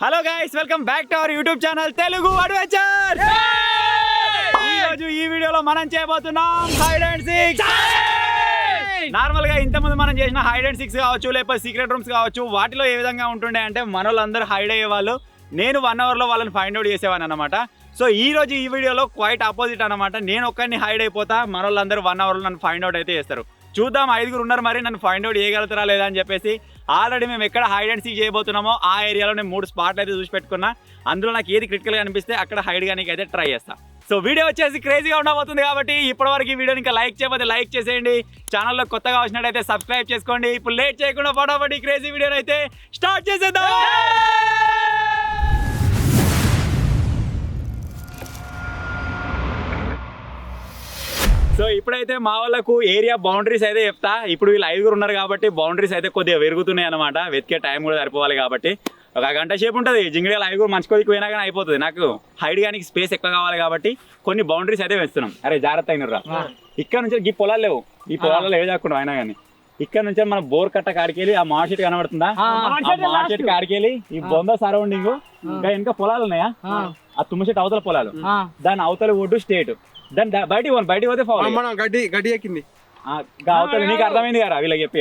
Hello guys, welcome back to our YouTube channel Telugu adventure. ఈరోజు ఈ వీడియోలో మనం చేయబోతున్నాం హైడ్ అండ్ సీక్. నార్మల్ గా ఇంతకుముందు మనం చేసిన హైడ్ అండ్ సిక్స్ కావచ్చు, లేకపోతే సీక్రెట్ రూమ్స్ కావచ్చు, వాటిలో ఏ విధంగా ఉంటుండే అంటే మనోళ్ళందరూ హైడ్ అయ్యేవాళ్ళు, నేను 1 hourలో వాళ్ళని ఫైండ్ అవుట్ చేసేవాను అనమాట. సో ఈ రోజు ఈ వీడియోలో క్వైట్ ఆపోజిట్ అనమాట. నేను ఒక్కడిని హైడ్ అయిపోతా, మనోళ్ళందరూ 1 hourలో నన్ను ఫైండ్ అవుట్ అయితే చేస్తారు. చూద్దాం 5 ఉన్నారు మరి నన్ను ఫైండ్ అవుట్ చేయగలుగుతారా లేదా అని చెప్పేసి. ఆల్రెడీ మేము ఎక్కడ హైడ్ అండ్ సీక్ చేయబోతున్నామో ఆ ఏరియాలో నేను 3 స్పాట్లు అయితే చూసి పెట్టుకున్నా. అందులో నాకు ఏది క్రిటికల్గా అనిపిస్తే అక్కడ హైడ్ కానీ అయితే ట్రై చేస్తా. సో వీడియో వచ్చేసి క్రేజీగా ఉండబోతుంది కాబట్టి ఇప్పటివరకు ఈ వీడియోని ఇంకా లైక్ చేయకపోతే లైక్ చేసేయండి. ఛానల్లో కొత్తగా వచ్చినట్టయితే సబ్స్క్రైబ్ చేసుకోండి. ఇప్పుడు లేట్ చేయకుండా ఫటాఫట్ ఈ క్రేజీ వీడియోని అయితే స్టార్ట్ చేసేద్దాం. సో ఇప్పుడైతే మా వాళ్ళకు ఏరియా బౌండరీస్ అయితే చెప్తా. ఇప్పుడు వీళ్ళు 5 ఉన్నారు కాబట్టి బౌండరీస్ అయితే కొద్దిగా పెరుగుతున్నాయి అనమాట. వెతికే టైం కూడా సరిపోవాలి కాబట్టి 1 గంట సేపు ఉంటుంది. జింగిడియాలు 5 మంచి కొద్దికి పోయినా కానీ అయిపోతుంది. నాకు హైడ్ కానీ స్పేస్ ఎక్కువ కావాలి కాబట్టి కొన్ని బౌండరీస్ అయితే వేస్తున్నాం. అరే జాగ్రత్త అయినరా, ఇక్కడ నుంచి ఈ పొలాలు లేవు, ఈ పొలాల్లో ఏవి కాకుండా అయినా కానీ ఇక్కడ నుంచి మన బోర్ కట్ట కాడికెళ్ళి ఆ మార్ట్ షెట్ కనబడుతుందా, ఆ మార్ట్ షెట్ కాడికెళ్ళి ఈ బొంద సరౌండింగ్ ఇంకా ఇంకా పొలాలు ఉన్నాయా, ఆ తుమ్మ చెట్టు అవతల పొలాలు, దాని అవతల ఒడ్డు స్టేట్, దాని బయటికి పోతే గడ్డి ఎక్కింది. నీకు అర్థమైంది కదా వీళ్ళకి చెప్పి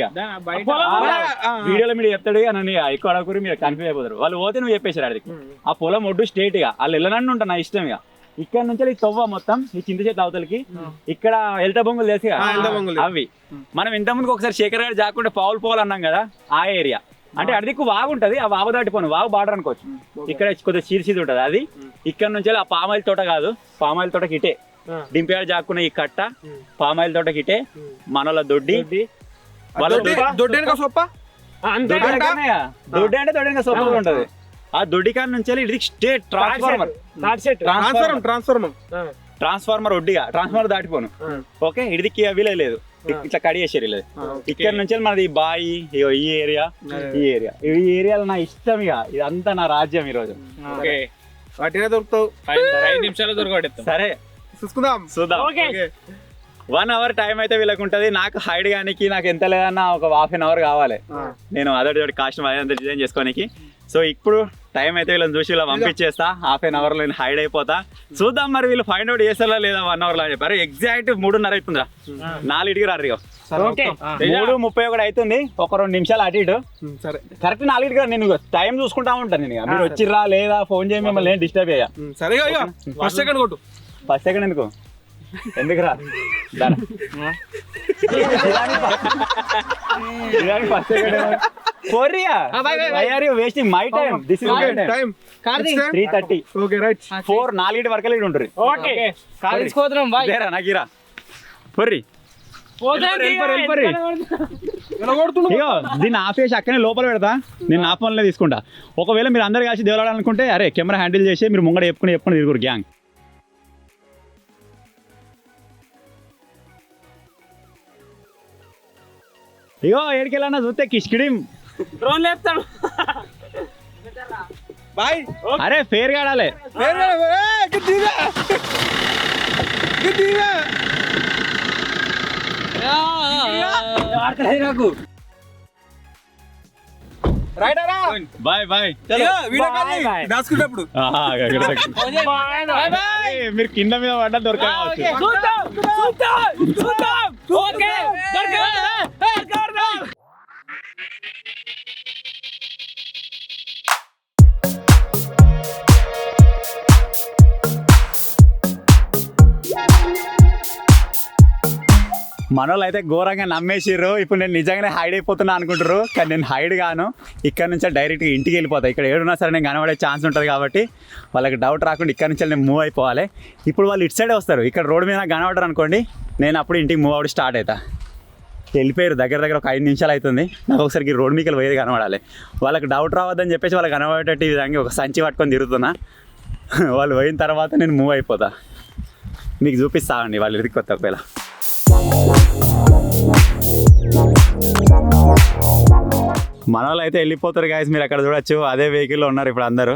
వీడియోలో మీరు చెప్తాడు నన్ను ఎక్కువ అడగకూరి మీరు కన్ఫ్యూజ్ అయిపోతారు. వాళ్ళు పోతే నువ్వు చెప్పేశారు అడిగి. ఆ పొలం ఒడ్డు స్టేట్ గా వాళ్ళు వెళ్ళనన్ను ఉంటా నా ఇష్టం. ఇక ఇక్కడ నుంచి ఈ తొవ్వ మొత్తం ఈ చింత చెట్ల అవతలకి ఇక్కడ ఎల్ట బొంగులు తెలిసి అవి మనం ఇంతకుముందుకు ఒకసారి శేఖర్ గారు జాకుండా పావులు పోవాలి అన్నాం కదా, ఆ ఏరియా అంటే అడిదిక్కు వాగు ఉంటది. ఆ వాగు దాటిపోను వాగు బార్డర్ అనుకోవచ్చు. ఇక్కడ కొద్దిగా చీరిచీది ఉంటది. అది ఇక్కడ నుంచి ఆ పామాయిల్ తోట కాదు, పామాయిల్ తోటకి ఇటే డింపేడు జాక్కున్న ఈ కట్ట పామాయిల్ తోటకి ఇటే మనల దొడ్డి దొడ్డి అంటే సొప్ప ఉంటది. ఆ దొడ్డి కాడ నుంచి ఇది స్టేట్ ట్రాన్స్ఫార్మర్ ఒడ్డిగా ట్రాన్స్ఫార్మర్ దాటిపోను. ఓకే, ఇది విలేజ్ లేదు, ఇట్లా కడిగేసారు లేదు. ఇక్కడ నుంచి మనది ఈ బాయి ఈ ఏరియా ఈ ఏరియాలో నా ఇష్టం. ఇక ఇదంతా నా రాజ్యం ఈరోజు. దొరుకుతావు 5 నిమిషాలు దొరకబెడతాం. సరే చూద్దాం. 1 hour టైం అయితే వీళ్ళకి ఉంటుంది. నాకు హైడ్ గానికి నాకు ఎంత లేదన్నా ఒక 1/2 hour కావాలి. నేను అదొకటి కాస్ట్యూమ్ అదంతా డిజైన్ చేసుకోనికి. సో ఇప్పుడు టైం అయితే వీళ్ళని చూసి ఇలా పంపించేస్తా. 1/2 hourలో నేను హైడ్ అయిపోతా. చూద్దాం మరి వీళ్ళు ఫైండ్ అవుట్ చేస్తారా లేదా 1 hourలో అని చెప్పారు. ఎగ్జాక్ట్ 3:30 అవుతుందా, 4కి రారు. 3:31 అవుతుంది. ఒక 2 నిమిషాలు అటు ఇటు. కరెక్ట్ 4కి నేను టైం చూసుకుంటా ఉంటాను. నేను మీరు వచ్చిర్రా లేదా ఫోన్ చేయ మిమ్మల్ని నేను డిస్టర్బ్ అయ్యా. ఫస్ట్ సెకండ్ కొట్టు. ఫస్ట్ సెకండ్ ఎందుకు రా first second wasting my time. This is my time. 3:30 okay right. 4 వరకు లేడు ఉంటుంది. ఓకే కాలేజ్ కోద్రం బై దేరా నాకిరా పొర్రి దీన్ని ఆపేసి అక్కనే లోపల పెడతా. నేను నా ఫోన్లో తీసుకుంటా. ఒకవేళ మీరు అందరు కలిసి దేవాలనుకుంటే అరే కెమెరా హ్యాండిల్ చేసి మీరు ముంగడ చెప్పుకుని తిరుగురు గ్యాంగ్. ఇగో ఏడికెళ్ళన్నా చూస్తే కిష్కిడిం డ్రోన్ లేపుతాడు. బాయ్ అరే ఫేర్ గాడాలే నాకు బాయ్ బాయ్. మీరు కింద మీద పడ్డా దొరకవచ్చు. మనోళ్ళు అయితే ఘోరంగా నమ్మేసిర్రు. ఇప్పుడు నేను నిజంగానే హైడ్ అయిపోతున్నా అనుకుంటారు, కానీ నేను హైడ్ గాను. ఇక్కడ నుంచి డైరెక్ట్గా ఇంటికి వెళ్ళిపోతాను. ఇక్కడ ఏడున్నా సరే నేను కనబడే ఛాన్స్ ఉంటుంది కాబట్టి వాళ్ళకి డౌట్ రాకుండా ఇక్కడ నుంచి నేను మూవ్ అయిపోవాలి. ఇప్పుడు వాళ్ళు ఇటు సైడే వస్తారు. ఇక్కడ రోడ్డు మీద కనబడరు అనుకోండి, నేను అప్పుడు ఇంటికి మూవ్ అవుట్ స్టార్ట్ అవుతా. వెళ్ళిపోయారు దగ్గర ఒక 5 నిమిషాలు అవుతుంది. నాకు ఒకసారి రోడ్డు మీకు పోయేది కనబడాలి. వాళ్ళకి డౌట్ రావద్దని చెప్పేసి వాళ్ళకి కనబడేటట్టు ఈ విధంగా ఒక సంచి పట్టుకొని తిరుగుతున్నా. వాళ్ళు పోయిన తర్వాత నేను మూవ్ అయిపోతా. మీకు చూపిస్తానండి వాళ్ళు ఎదుగు కొత్త ఒకవేళ. మన వాళ్ళు అయితే వెళ్ళిపోతారు గాయస్. మీరు అక్కడ చూడొచ్చు అదే వెహికల్లో ఉన్నారు ఇప్పుడు అందరూ.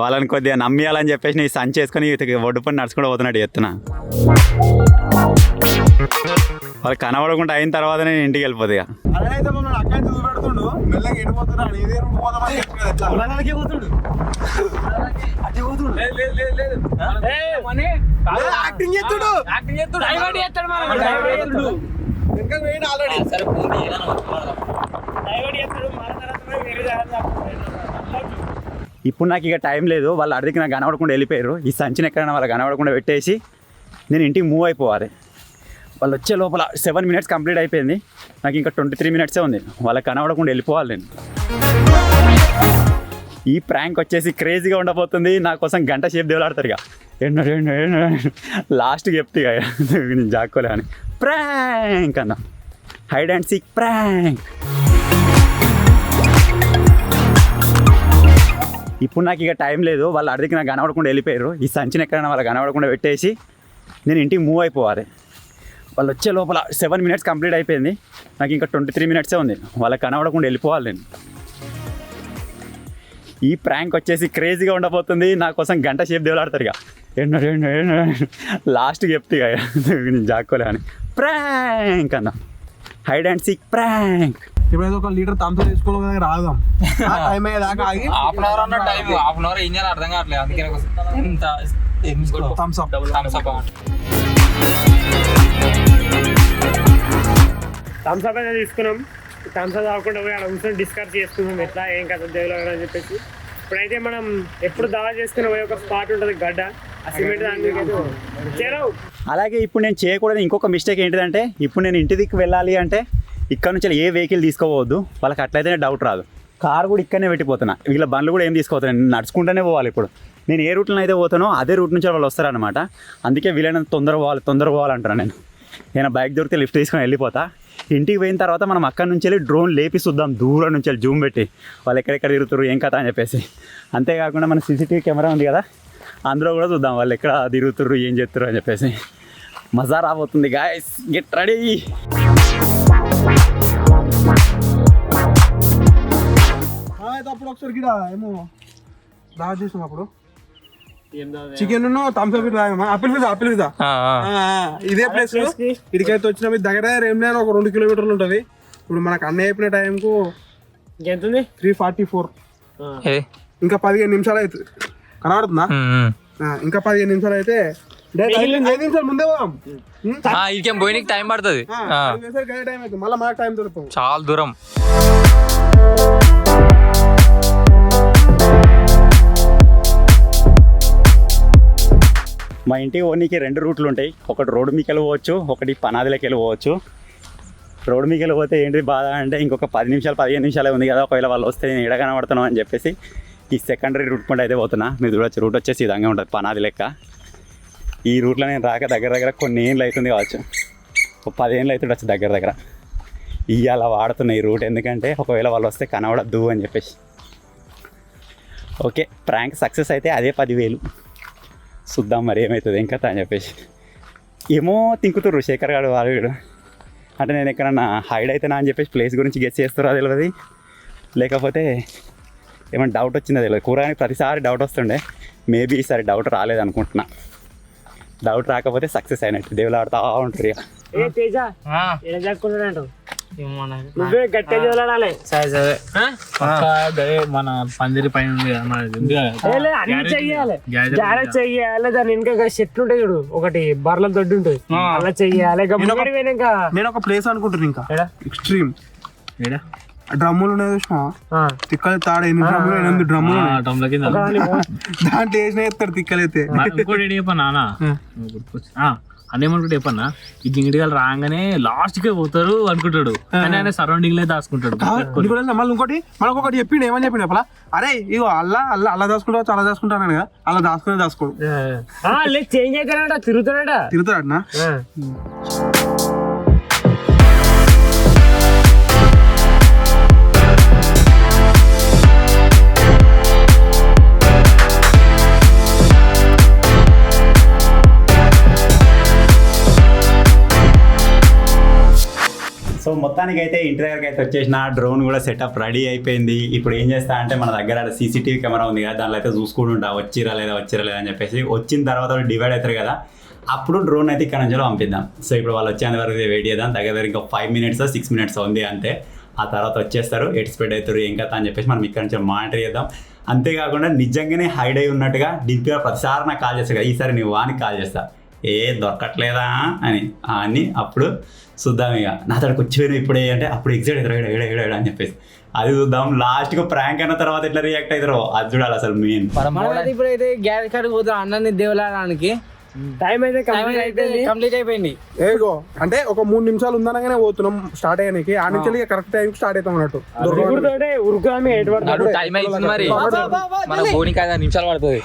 వాళ్ళని కొద్దిగా నమ్మియాలని చెప్పేసి నేను సంచి వేసుకొని ఒడ్డు పని నడుచుకుంటూ పోతున్నట్టు చెప్తున్నా. వాళ్ళు కనబడకుండా అయిన తర్వాత నేను ఇంటికి వెళ్ళిపోతా. భయపడుతుండు మెల్లగా ఎడిపోతున్నా ఇదే రూట్ పోదామని యాక్టింగ్ చేస్తుడు ఇంకా వేయండి ఆల్రెడీ ఇప్పుడు నాకు ఇక టైం లేదు, వాళ్ళు అడిగి నాకు కనబడకుండా వెళ్ళిపోయారు. ఈ సంచిని ఎక్కడైనా వాళ్ళు కనబడకుండా పెట్టేసి నేను ఇంటికి మూవ్ అయిపోవాలి. వాళ్ళు వచ్చే లోపల 7 minutes కంప్లీట్ అయిపోయింది, నాకు ఇంకా 23 minutes ఉంది. వాళ్ళకి కనబడకుండా వెళ్ళిపోవాలి నేను. ఈ ప్రాంక్ వచ్చేసి క్రేజీగా ఉండబోతుంది. నా కోసం గంట సేపు దేవులాడతారు ఇక. లాస్ట్కి చెప్తే ఇక నేను జాక్కోలే అని. ప్రాంక్ అన్న, హైడ్ అండ్ సీక్ ప్రాంక్. ఇప్పుడు నాకు ఇక టైం లేదు, వాళ్ళు అడిగి నాకు కనబడకుండా వెళ్ళిపోయారు. ఈ సంచిని ఎక్కడైనా వాళ్ళు కనబడకుండా పెట్టేసి నేను ఇంటికి మూవ్ అయిపోవాలి. వాళ్ళు వచ్చే లోపల 7 minutes కంప్లీట్ అయిపోయింది, నాకు ఇంకా 23 minutes ఉంది. వాళ్ళకి కనబడకుండా వెళ్ళిపోవాలి నేను. ఈ ప్రాంక్ వచ్చేసి క్రేజీగా ఉండబోతుంది. నా కోసం గంట సేపు దేవులాడతారు ఇక. లాస్ట్కి చెప్తే ఇక నేను జాక్కోలే అని. ప్రాంక్ అన్న, హైడ్ అండ్ సీక్ ప్రాంక్. ఇప్పుడైతే ఒక లీటర్ తంతో తీసుకోవడం రాదాం టైం అయ్యేదాకా ఆగి హాఫ్ అన్ అవర్ అన్న టైం, హాఫ్ అన్ అవర్ ఏం చేయాలి అర్థం కావట్లేదు. అందుకే Thums Up Thums Up Thums Up అయితే తీసుకున్నాం. థమ్స్ అప్ కాకుండా పోయి అక్కడ కూర్చొని డిస్కస్ చేసుకున్నాం ఎట్లా ఏం కదా దేవుళ్ళు అని చెప్పేసి. ఇప్పుడైతే మనం ఎప్పుడు దావా చేసుకుని పోయి ఒక స్పాట్ ఉంటుంది గడ్డ, ఆ సిమెంట్ దాని చేరవు. అలాగే ఇప్పుడు నేను చేయకూడదు ఇంకొక మిస్టేక్ ఏంటిదంటే, ఇప్పుడు నేను ఇంటి దిక్కు వెళ్ళాలి అంటే ఇక్కడ నుంచి ఏ వెహికల్ తీసుకోవద్దు. వాళ్ళకి అట్లయితేనే డౌట్ రాదు. కారు కూడా ఇక్కడనే పెట్టిపోతున్నా, వీళ్ళ బండ్లు కూడా ఏం తీసుకోవద్దు, నేను నడుచుకుంటూనే పోవాలి. ఇప్పుడు నేను ఏ రూట్లో అయితే పోతానో అదే రూట్ నుంచి వాళ్ళు వస్తారనమాట. అందుకే వీళ్ళైనా తొందర పోవాలంటాను నేను బైక్ దొరికితే లిఫ్ట్ తీసుకొని వెళ్ళిపోతా. ఇంటికి పోయిన తర్వాత మనం అక్కడి నుంచి వెళ్ళి డ్రోన్ లేపి చూద్దాం, దూరం నుంచి వెళ్ళి జూమ్ పెట్టి వాళ్ళు ఎక్కడెక్కడ తిరుగుతారు ఏం కథ అని చెప్పేసి. అంతేకాకుండా మన CCTV కెమెరా ఉంది కదా, అందులో కూడా చూద్దాం వాళ్ళు ఎక్కడ తిరుగుతారు ఏం చేస్తారు అని చెప్పేసి. మజా రాబోతుంది గాయ్స్, గెట్ రెడీ. అప్పుడు ఒకసారి గిడ ఏమో దావా చేసాం అప్పుడు chicken Thums Up apple pizza ఇదే ప్లేస్ ఇదికైతే వచ్చిన దగ్గర ఏం లేదు, ఒక 2 kilometers ఉంటుంది. ఇప్పుడు మనకు అన్నీ అయిపోయిన టైంకు ఎంతుంది 3:44. ఇంకా 15 నిమిషాలు అవుతుంది. కనబడుతుందా? ఇంకా 15 నిమిషాలు అయితే 5 నిమిషాలు ముందే పోదాం. ఇకేం పోయినకి టైం పడుతుంది, టైం అవుతుంది, మళ్ళీ మనకు టైం దొరుకుతుంది. చాలా దూరం. మా ఇంటికి ఓనికి 2 రూట్లు ఉంటాయి. ఒకటి రోడ్డు మీదకి వెళ్ళిపోవచ్చు, ఒకటి పనాదిలోకి వెళ్ళిపోవచ్చు. రోడ్డు మీదకి వెళ్ళిపోతే ఏంటి బాధ అంటే ఇంకొక 10 నిమిషాలు 15 నిమిషాలే ఉంది కదా, ఒకవేళ వాళ్ళు వస్తే నేను ఎడ కనబడతాను అని చెప్పేసి ఈ సెకండరీ రూట్ పంట అయితే పోతున్నా. మీరు చూడొచ్చు, రూట్ వచ్చేసి ఈ విధంగా ఉంటుంది, పనాది లెక్క. ఈ రూట్లో నేను రాక దగ్గర కొన్ని ఏళ్ళు అవుతుంది కావచ్చు, ఒక 10 ఏళ్ళు అవుతుంది వచ్చి దగ్గర. ఇవాళ వాడుతున్న ఈ రూట్, ఎందుకంటే ఒకవేళ వాళ్ళు వస్తే కనబడద్దు అని చెప్పేసి. ఓకే, ప్రాంక్ సక్సెస్ అయితే అదే 10,000. చూద్దాం మరి ఏమవుతుంది ఇంకా అని చెప్పేసి. ఏమో తింకుతుర్రు శేఖర్ గారు వాళ్ళు, అంటే నేను ఎక్కడన్నా హైడ్ అవుతానా అని చెప్పేసి ప్లేస్ గురించి గెస్ చేస్తారో తెలియదు, లేకపోతే ఏమైనా డౌట్ వచ్చిందో తెలియదు. కూరగాయని ప్రతిసారి డౌట్ వస్తుండే, మేబీ ఈసారి డౌట్ రాలేదనుకుంటున్నా. డౌట్ రాకపోతే సక్సెస్ అయినట్టు, దేవుళ్ళు ఆడుతూ ఉంటారు ఇక. నువ్వే గట్టిగా చూడాలి. మన పందిరి పైన ఉంది కదా, అన్ని చెయ్యాలి, గ్యారేజ్ చెయ్యాలి. దాని ఇంకా చెట్లు ఉంటాయి చూడు, ఒకటి బర్ల దొడ్డు ఉంటుంది, అలా చెయ్యాలి. నేను ఒక ప్లేస్ అనుకుంటున్నా ఇంకా ఎక్స్ట్రీమ్ డ్రమ్ములు ఉన్నాయి చూసినా, తిక్కలు తాడ 8 డ్రమ్ములు దాంట్లో వేసిన ఎత్తాడు తిక్కలైతే. ఇంకోటి చెప్పన్నా అన్నేమనుకుంటే చెప్పన్నా, ఈ జింగిడిగా రాగానే లాస్ట్ కే పోతారు అనుకుంటాడు, కానీ ఆయన సరౌండింగ్ లో దాచుకుంటాడు. మళ్ళీ ఇంకోటి మనకొకటి చెప్పిండు, ఏమని చెప్పిండు అప్పలా, అరే ఇగో అలా దాచుకుంటావు చాలా దాచుకుంటాను కదా, అలా దాచుకోడు చేంజ్ అవుతాడట, తిరుగుతాడన్నా. సో మొత్తానికి అయితే ఇంటి దగ్గరికి అయితే వచ్చేసిన, డ్రోన్ కూడా సెటప్ రెడీ అయిపోయింది. ఇప్పుడు ఏం చేస్తా అంటే మన దగ్గర CCTV కెమెరా ఉంది కదా, దానిలో అయితే చూసుకుంటుంటా వచ్చిరా లేదా అని చెప్పేసి. వచ్చిన తర్వాత డివైడ్ అవుతారు కదా, అప్పుడు డ్రోన్ అయితే ఇక్కడ నుంచి పంపిద్దాం. సో ఇప్పుడు వాళ్ళు వచ్చేంత వరకు వెయిట్ చేద్దాం. దగ్గర ఇంకా 5 minutes 6 minutes ఉంది అంతే. ఆ తర్వాత వచ్చేస్తారు, ఎటు స్ప్రెడ్ అవుతారు ఏం కదా అని చెప్పేసి మనం ఇక్కడ నుంచి మానిటర్ చేద్దాం. అంతేకాకుండా నిజంగానే హైడ్ అయి ఉన్నట్టుగా డింపిగా ప్రతిసారి నాకు కాల్ చేస్తాడు కదా, ఈసారి నువ్వు వానికి కాల్ చేస్తా, ఏ దొరకట్లేదా అని అప్పుడు చూద్దాం. ఇక నా తోడికి వచ్చి ఇప్పుడే అంటే అప్పుడు ఎగ్జైట్ అవుతారు ఏడ అని చెప్పేసి అది చూద్దాం. లాస్ట్గా ప్రాంక్ అయిన తర్వాత ఎట్లా రియాక్ట్ అవుతారో అది చూడాలి అసలు మెయిన్. ఇప్పుడైతే గ్యాస్ కాడికి పోతాం అన్నని దేవులాడానికి. టైం అయితే కంప్లీట్ అయిపోయింది. ఏగో అంటే ఒక 3 నిమిషాలు ఉందనగానే పోతున్నాం స్టార్ట్ అయ్యానికి. ఆ నుంచి కరెక్ట్ టైం స్టార్ట్ అవుతాం అన్నట్టు. టైం అవుతుంది మరి, మన బోనికి 5 నిమిషాలు పడుతుంది.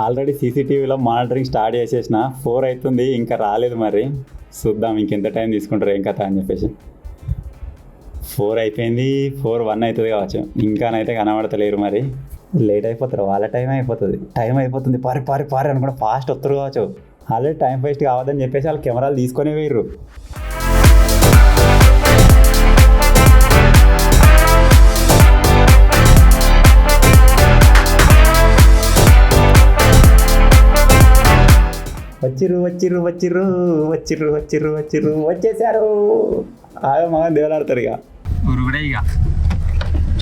ఆల్రెడీ సీసీటీవీలో మానిటరింగ్ స్టార్ట్ చేసేసిన 4 అవుతుంది, ఇంకా రాలేదు. మరి చూద్దాం ఇంకెంత టైం తీసుకుంటారు ఏం కథ అని చెప్పేసి. 4 అయిపోయింది, 4:01 అవుతుంది కావచ్చు, ఇంకానైతే కనబడతలేరు. మరి లేట్ అయిపోతారు, వాళ్ళ టైం అయిపోతుంది పారి అనుకుంటే ఫాస్ట్ వస్తారు కావచ్చు. ఆల్రెడీ టైం వేస్ట్ కావద్దని చెప్పేసి వాళ్ళు కెమెరాలు తీసుకొని వేయరు. వచ్చేసారు. మగన్ దేవులాడతారు ఇక ఉరుగుడే ఇక.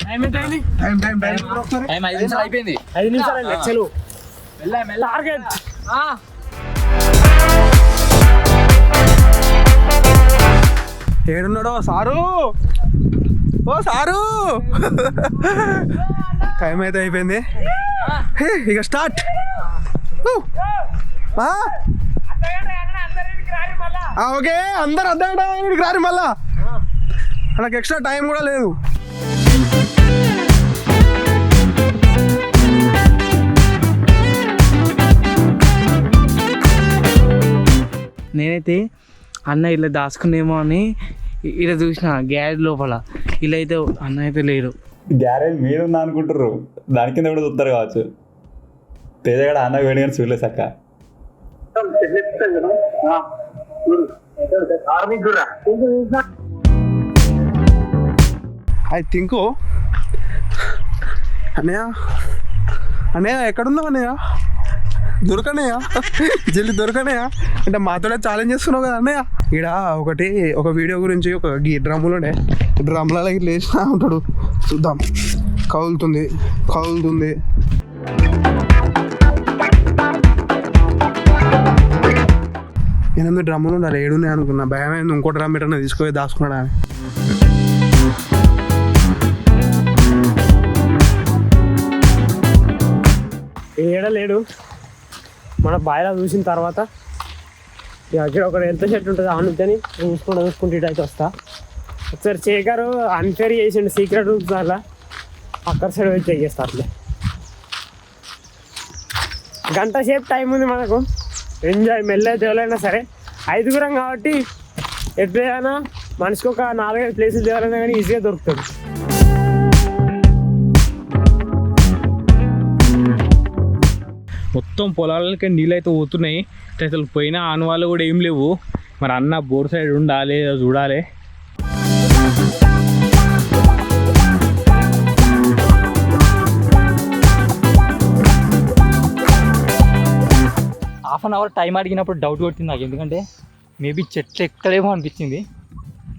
టైం 5 నిమిషాలు అయిపోయింది. 5 నిమిషాలు లక్షలు టార్గెట్. ఏడున్నాడో సారు, ఓ సారు. టైం అయితే అయిపోయింది, ఇక స్టార్ట్. ఓకే అందరు అద్దరికి రారు మళ్ళా, నాకు ఎక్స్ట్రా టైం కూడా లేదు. నేనైతే అన్న ఇలా దాచుకునేమో అని ఇలా చూసిన గ్యారేజ్ లోపల. ఇలా అయితే అన్న అయితే లేరు. గ్యారేజ్ మీరు ఉందా అనుకుంటారు, దాని కింద కూడా చూస్తారు కావచ్చు. తేజగాడ అన్న వేడి కానీ చూడలేదు సక్క. ఐ థింక్ అన్నయ్య ఎక్కడున్నావు అన్నయ్య? దొరకనయ్యా, జల్లి దొరకనయ్యా అంటే మాతోనే ఛాలెంజ్ చేస్తున్నావు కదా అన్నయ్య. ఇక్కడ ఒక వీడియో గురించి ఒక డ్రమ్ములుండే, డ్రమ్లలో ఇట్లా వేసినా ఉంటాడు. చూద్దాం, కౌలుతుంది. నేను డ్రమ్ములు ఉండాలి, ఏడున్నాయి అనుకున్నా. భయమైంది ఇంకో డ్రమ్ ఎటన్నా తీసుకొని దాచుకున్నాడా అని. ఏడలేడు. మన బాయిలో చూసిన తర్వాత అక్కడ ఒక ఎంత షర్ట్ ఉంటుంది ఆనుకొని చూసుకుంటూ ఇటు అయితే వస్తా. ఒకసారి శేఖర్ అన్ఫేర్ చేసిండు సీక్రెట్ రూమ్స్ అలా, అక్కడ సైడ్ వచ్చి చెక్ చేస్తా. అట్లే గంట సేపు టైం ఉంది మనకు, ఎంజాయ్. మెల్లగా తేవాలైనా సరే 5గురం కాబట్టి ఎట్లయినా మనిషికి ఒక 4-5 ప్లేసులు తేవాలన్నా కానీ ఈజీగా దొరుకుతుంది. మొత్తం పొలాలకి నీళ్ళు అయితే పోతున్నాయి. అసలు పోయిన ఆనవాళ్ళు కూడా ఏం లేవు. మరి అన్న బోర్ సైడ్ ఉండాలి, చూడాలి. హాఫ్ అన్ అవర్ టైం అడిగినప్పుడు డౌట్ కొట్టింది నాకు, ఎందుకంటే మేబీ చెట్లు ఎక్కడేమో అనిపించింది,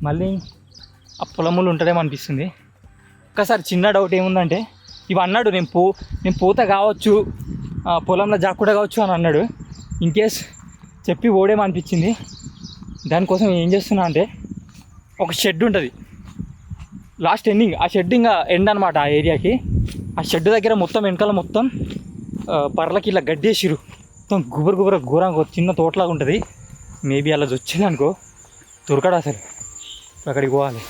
మళ్ళీ ఆ పొలములు ఉంటాడేమో అనిపిస్తుంది. ఒక్కసారి చిన్న డౌట్ ఏముందంటే, ఇవి అన్నాడు నేను పోతా కావచ్చు, పొలంలో జాక్కుడా కావచ్చు అని అన్నాడు. ఇన్ కేస్ చెప్పి ఓడేమో అనిపించింది. దానికోసం ఏం చేస్తున్నా అంటే, ఒక షెడ్ ఉంటుంది లాస్ట్ ఎండింగ్, ఆ షెడ్ ఇంకా ఎండ్ అనమాట ఆ ఏరియాకి. ఆ షెడ్ దగ్గర మొత్తం వెనకాల మొత్తం పర్లకి ఇలా గడ్డేసిరు, మొత్తం ఘోరంగా చిన్న తోటలాగా ఉంటుంది. మేబీ అలా వచ్చింది అనుకో, దొరకడు అసలు. అక్కడికి పోవాలి.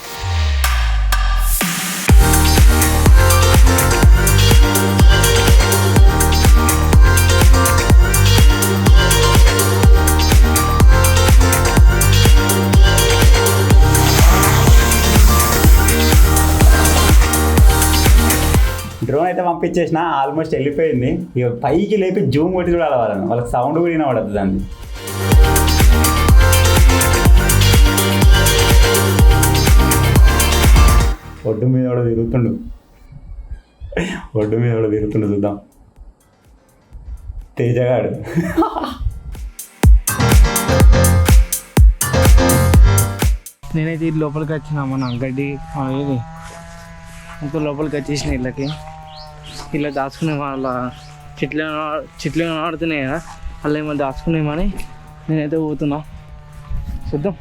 డ్రోన్ అయితే పంపించేసిన, ఆల్మోస్ట్ వెళ్ళిపోయింది. ఇక పైకి లేపి జూమ్ కొట్టి చూడాలి వాళ్ళకి సౌండ్ కూడా వినబడద్దు దాన్ని. ఒడ్డు మీద కూడా తిరుగుతుండు చూద్దాం. తేజగాడు నేనైతే ఇది లోపలికి వచ్చిన మన గడ్డి మొత్తం లోపలికి వచ్చేసిన ఇళ్ళకి. ఇలా దాచుకునే వాళ్ళ చెట్లు ఆడుతున్నాయి కదా, అలా ఏమో దాచుకునేమని నేనైతే పోతున్నా. చూద్దాం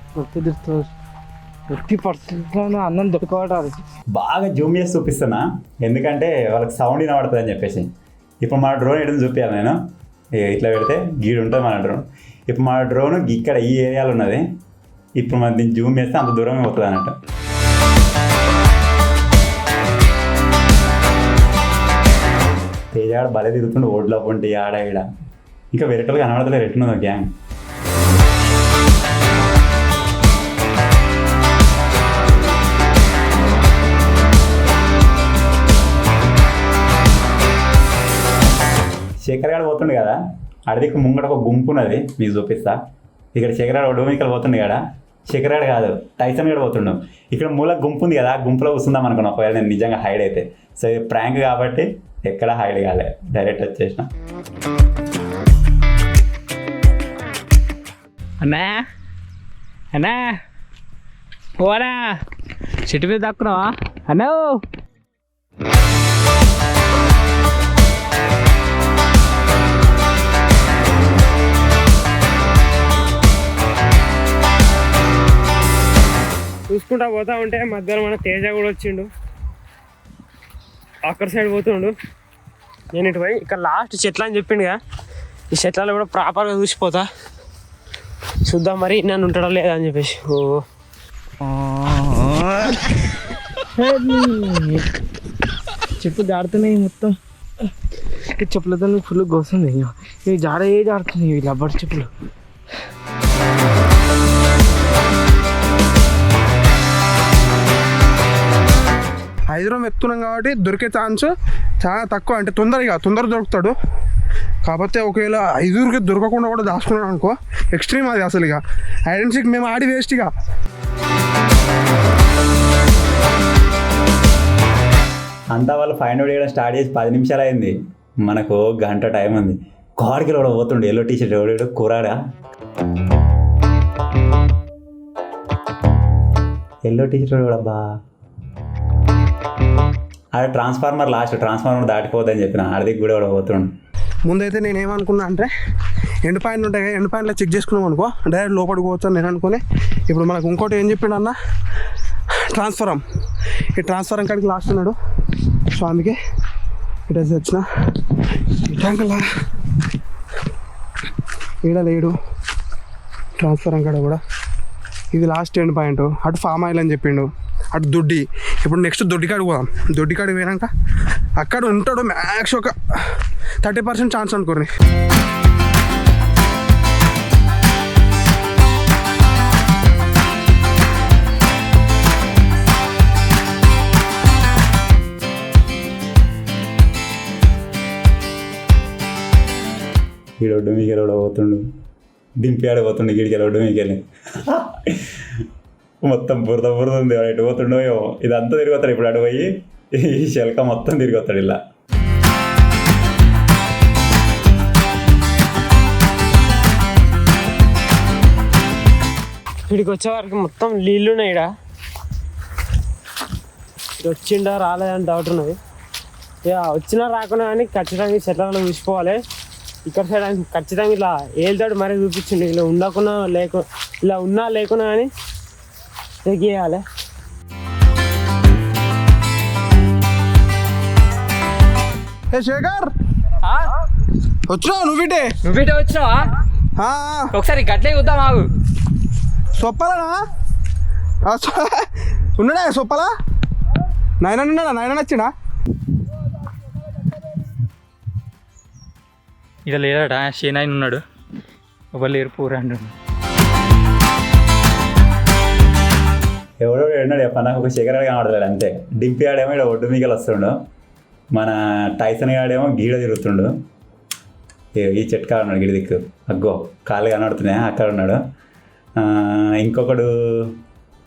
పర్సెంట్లో అన్నం దొరకబడాలి. బాగా జూమ్ చేసి చూపిస్తున్నా, ఎందుకంటే వాళ్ళకి సౌండ్ వినబడుతుంది అని చెప్పేసి. ఇప్పుడు మన డ్రోన్ ఎటు చూపించాలి నేను, ఇట్లా పెడితే గీడు ఉంటుంది మన డ్రోన్. ఇప్పుడు మన డ్రోన్ ఇక్కడ ఈ ఏరియాలో ఉన్నది. ఇప్పుడు మనం దీన్ని జూమ్ చేస్తే అంత దూరమే పోతుంది అన్నట్టు. తేజాడ బలే తిరుగుతుండే ఓడ్లో పొంటి ఆడ ఈడ. ఇంకా వెరైటీలు కనబడతలేదు, ఎట్టున్నదో గ్యాంగ్. శేఖర్ గారు పోతుండే కదా, అడిదికి ముంగడ ఒక గుంపు ఉన్నది, మీకు చూపిస్తా. ఇక్కడ శేఖర్ గారు డోమికల్ పోతుండే కదా, శేఖర్ గారు కాదు టైసన్ గారు పోతుండు. ఇక్కడ మూల గుంపు ఉంది కదా, గుంపులో కూర్చుందాం అనుకున్నా ఒకవేళ నేను నిజంగా హైడ్ అయితే. సో ఇది ప్రాంక్ కాబట్టి ఎక్కడ హైడ్ కాలే, డైరెక్ట్ వచ్చేసిన. అన్నా అన్నా ఓనా చెట్టు మీద దాక్కున్నావా అన్నా? చూసుకుంటా పోతా ఉంటే మధ్యలో మన తేజ కూడా వచ్చిండు, అక్కడ సైడ్ పోతుండు. నేను ఇటు పోయి ఇక్కడ లాస్ట్ చెట్లు అని చెప్పిండుగా, ఈ చెట్లలో కూడా ప్రాపర్గా చూసిపోతా. చూద్దాం మరి నన్ను ఉంటాడో లేదా అని చెప్పేసి. చెప్పు జాడుతున్నాయి మొత్తం, చెప్పులతో ఫుల్ గోస్తుంది. ఇవి జాడుతున్నాయి ఇవి రబ్బర్ చెప్పులు. హైదరాబాద్ ఎత్తున్నాం కాబట్టి దొరికే ఛాన్స్ చాలా తక్కువ, అంటే తొందర దొరుకుతాడు. కాకపోతే ఒకవేళ 5 దొరకకుండా కూడా దాచుకున్నాడు అనుకో, ఎక్స్ట్రీమ్ అది అసలు. ఇక హైడ్ అండ్ సీక్ మేము ఆడి వేస్ట్. ఇక అంతా వాళ్ళు ఫైండ్ అవుట్ చేయడం స్టార్ట్ చేసి 10 నిమిషాలు అయింది, మనకు గంట టైం ఉంది. కార్కి కూడా పోతుండే ఎల్లో టీషర్ట్ ఎవడాడు కూరాడా, ఎల్లో టీషర్ట్ కూడా బా. అదే ట్రాన్స్ఫార్మర్ దాటిపోద్దని చెప్పిన, అడికి కూడా పోతుండు. ముందైతే నేను ఏమనుకున్నా అంటే ఎండ్ పాయింట్ ఉంటాయి కదా, ఎండ్ పాయింట్లో చెక్ చేసుకున్నాం అనుకో డైరెక్ట్ లోపలికి పోవచ్చు నేను అనుకుని. ఇప్పుడు మనకు ఇంకోటి ఏం చెప్పిండు అన్న, ట్రాన్స్ఫారం. ఈ ట్రాన్స్ఫారం కాడికి లాస్ట్ ఉన్నాడు. సో అందుకే ఇటు వచ్చిన ట్యాంకల్లా ఈడ లేడు ట్రాన్స్ఫారం కాడ కూడా. ఇది లాస్ట్ ఎండ్ పాయింట్. అటు ఫామ్ ఆయిల్ అని చెప్పిండు, అటు దొడ్డి. ఇప్పుడు నెక్స్ట్ దొడ్డికాడికి పోదాం. దొడ్డికాడికి పోయాక అక్కడ ఉంటాడు మ్యాక్స్ ఒక 30% ఛాన్స్ అనుకోండి. ఈ రోడ్డు మీకు ఎలా పోతుండు, దింపి ఆడిపోతుండు గిడికి రోడ్డు మీకు వెళ్ళి. మొత్తం బురద ఉంది, ఎటు పోతుండో ఏమో. ఇదంతా తిరిగొస్తాడు ఇప్పుడు, అటు పోయి ఈ శెల్క మొత్తం తిరిగొస్తాడు ఇలా. ఇక్కడికి వచ్చే వరకు మొత్తం నీళ్ళు ఉన్నాయి. ఇక్కడ వచ్చిండా రాలేదని డౌట్ ఉన్నది. ఇక వచ్చినా రాకున్నా కానీ ఖచ్చితంగా చెట్లలో చూసిపోవాలి. ఇక్కడ సైడ్ ఖచ్చితంగా ఇలా ఏళ్ళతాడు మరీ చూపించిండు. ఇలా ఉండకున్నా ఇలా ఉన్నా లేకున్నా కానీ తెగేయాలి. ఏ శేఖర్ వచ్చినావు నువ్విటే వచ్చినావా? ఒకసారి గట్లే చూద్దాం ఆగు. సొప్పలనా ఉన్నాడా? సొప్పలా నాయన వచ్చినా? ఇక లేడా షేనాయన ఉన్నాడు, ఎవరు లేరు పూరండు. ఎవడో ఉన్నాడు చెప్పన్నా, ఒక శేఖర్ కనబడతాడు అంతే. డింపి ఆడేమో ఇక్కడ ఒడ్డు మీకలు వస్తుండు, మన టైసన్ గాడేమో గీడ తిరుగుతుండు. ఈ చెట్టు కాడ ఉన్నాడు గిడి దిక్కు, అగ్గో కాళ్ళు కనబడుతున్నాయి అక్కడ ఉన్నాడు. ఇంకొకడు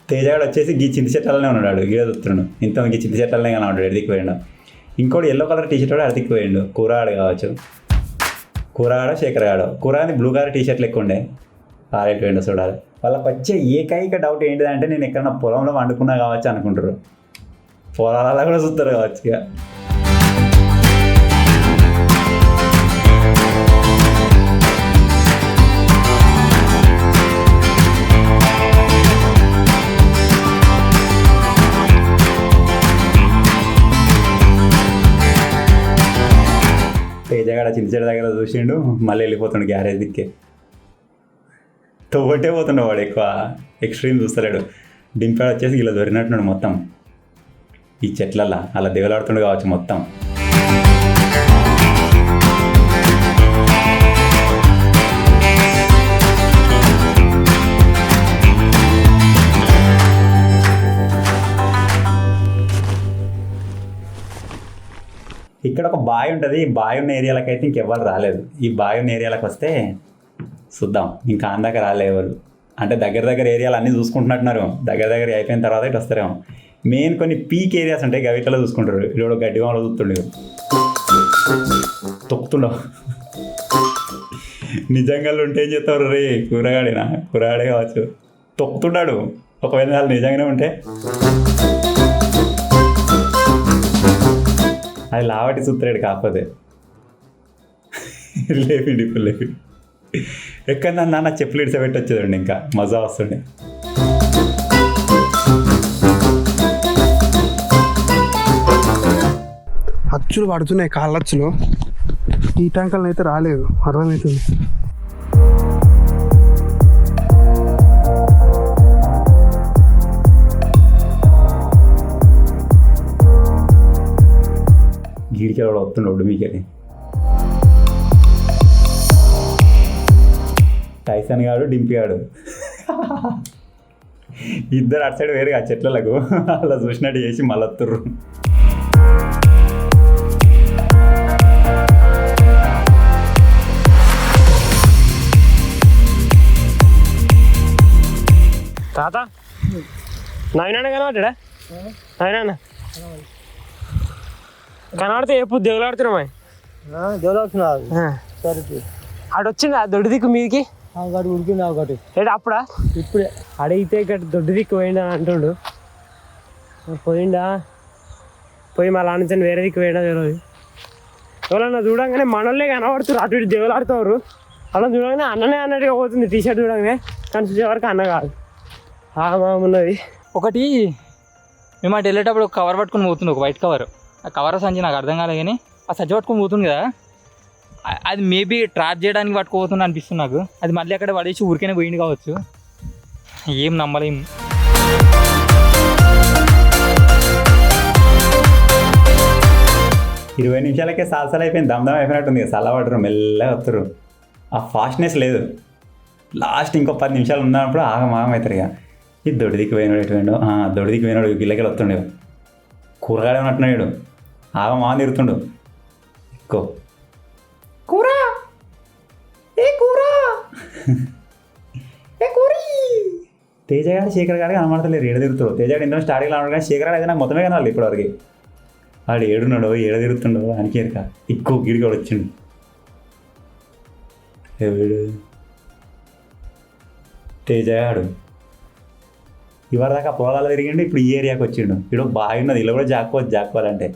తేజగాడు వచ్చేసి గీ చింత చెట్లనే ఉన్నాడు, గీడ తిరుగుతుండు. ఇంత గీ చింత చెట్లనే కనబడ్డాడు, ఎడిదిక్కు పోయాడు. ఇంకోటి ఎల్లో కలర్ టీషర్ట్ వాడు అడిదిక్కు పోయాడు, కూరాడు కావచ్చు. కూరాడో శేఖర్ గాడో, కూరాని బ్లూ కలర్ టీషర్ట్లు ఎక్కువ ఉండే, ఆరేట్ పోయిండో చూడాలి. వాళ్ళకి వచ్చే ఏకైక డౌట్ ఏంటిదంటే నేను ఎక్కడన్నా పొలంలో వండుకున్నా కావచ్చు అనుకుంటారు. పొలాలలో కూడా చూస్తారు కావచ్చు ఇక. తేజగాడ చిన్న దగ్గర చూసిండు, మళ్ళీ వెళ్ళిపోతుండు గ్యారేజ్ దిక్కే. తొవ్వటే పోతుండే వాడు, ఎక్కువ ఎక్స్ట్రీమ్ చూస్తలేడు. డింపాడు వచ్చేసి ఇలా దొరికినట్టున్నాడు మొత్తం ఈ చెట్లల్లో, అలా దిగలాడుతుండు కావచ్చు మొత్తం. ఇక్కడ ఒక బావి ఉంటుంది, ఈ బావి ఉన్న ఏరియాలకు అయితే ఇంకెవ్వరు రాలేదు. ఈ బావి ఉన్న ఏరియాలకు వస్తే చూద్దాం, ఇంకా అందాక రాలేదు ఎవరు. అంటే దగ్గర ఏరియాలు అన్నీ చూసుకుంటున్నట్టున్నారు, దగ్గర అయిపోయిన తర్వాత ఇటు వస్తారేమో. మెయిన్ కొన్ని పీక్ ఏరియాస్ ఉంటాయి, గవిటలో చూసుకుంటారు. ఇప్పుడు గడ్డి వామలో చూస్తుండే తొక్కుతుండవు. నిజంగా ఉంటే ఏం చేస్తారు రే, కూరగాడే కావచ్చు, తొక్కుతున్నాడు. ఒకవేళ వాళ్ళు నిజంగానే ఉంటే అది లావటి చూస్తున్నాడు, కాకపోతే లేపిండి ఇప్పుడు లేపిండి. ఎక్కడ నాన్న చెప్పులు ఇడిసబెట్టి వచ్చేదండి, ఇంకా మజా వస్తుండే. అచ్చులు పడుతున్నాయి, కాళ్ళచ్చులు. ఈ ట్యాంకర్లు అయితే రాలేదు, అర్థమవుతుంది. గీడికి వాడు వస్తుండడు మీకని. టైసన్ గాడు డింపి గాడు ఇద్దరు అటు సైడ్ వేరుగా చెట్లకు అలా చూసినట్టు చేసి మళ్ళీ వస్తుర్రు. తాత నవీనాన్న కనబడ్డా? నవీనాన్న కనబడితే ఎప్పుడు దేవులాడుతున్నామా? ఆడు వచ్చిందా దొడ్డు దిక్కు మీదికి? ఉడికింది ఒకటి ఏడు అప్పుడా? ఇప్పుడే అడిగితే ఇక్కడ దొడ్డు దిక్కు పోయిండా అంటుండు. పోయిండా? పోయి మళ్ళీ ఆనందం వేరే దిక్కు పోయిండా తెలియదు. ఎవరన్నా చూడంగానే మనోళ్ళే కనబడుతున్నారు, అటు ఇటు దేవులాడుతారు. అలా చూడగానే అన్ననే అన్నట్టుగా పోతుంది టీషర్ట్ చూడగానే, కానీ చూసే వరకు అన్న కాదు. ఉన్నది ఒకటి మేము అటు వెళ్ళేటప్పుడు ఒక కవర్ పట్టుకొని పోతుంది, ఒక వైట్ కవర్. ఆ కవర్ సంచి నాకు అర్థం కాలేదు, కానీ ఆ సంచి పట్టుకొని పోతుంది కదా, అది మేబీ ట్రాప్ చేయడానికి పట్టుకోపోతుంది అనిపిస్తుంది నాకు. అది మళ్ళీ అక్కడ పడేసి ఊరికైనా పోయింది కావచ్చు, ఏం నమ్మలేం. ఇరవై నిమిషాలకే సాల్సలు అయిపోయింది, దమ్దం అయిపోయినట్టుంది. చల్లబడరు, మెల్లగా వస్తారు. ఆ ఫాస్ట్నెస్ లేదు. లాస్ట్ ఇంకో 10 నిమిషాలు ఉన్నప్పుడు ఆగం అవుతారు. ఇక ఇది దొడిదికి పోయినాడు, ఎటు పోయినాడు, దొడిదికి పోయినాడు, గిల్లకి వస్తుండే. కూరగాడే ఉన్నట్టున్నాడు, ఆగం తిరుగుతుండు. ఎక్కువ కూర ఏ కూర ఏ కూరి. తేజగాడు శేఖర్ గారు కనబడతలేరు, ఏడ తిరుగుతాడు. తేజగాడు ఇందులో స్టార్టింగ్లో అన్నాడు, కానీ శేఖర్ అయితే నాకు మొత్తమే కనాలి ఇప్పటివరకు. వాడు ఏడున్నాడు, ఏడ తిరుగుతుండో అనికేరక. ఎక్కువ గిడిగాడు వచ్చిండు. ఎవడు తేజగాడు ఇవాళ దాకా పొలాలు తిరిగిండు, ఇప్పుడు ఈ ఏరియాకి వచ్చిండు. ఇప్పుడు బావి ఉన్నది, ఇలా కూడా జాక్కోవాలంటే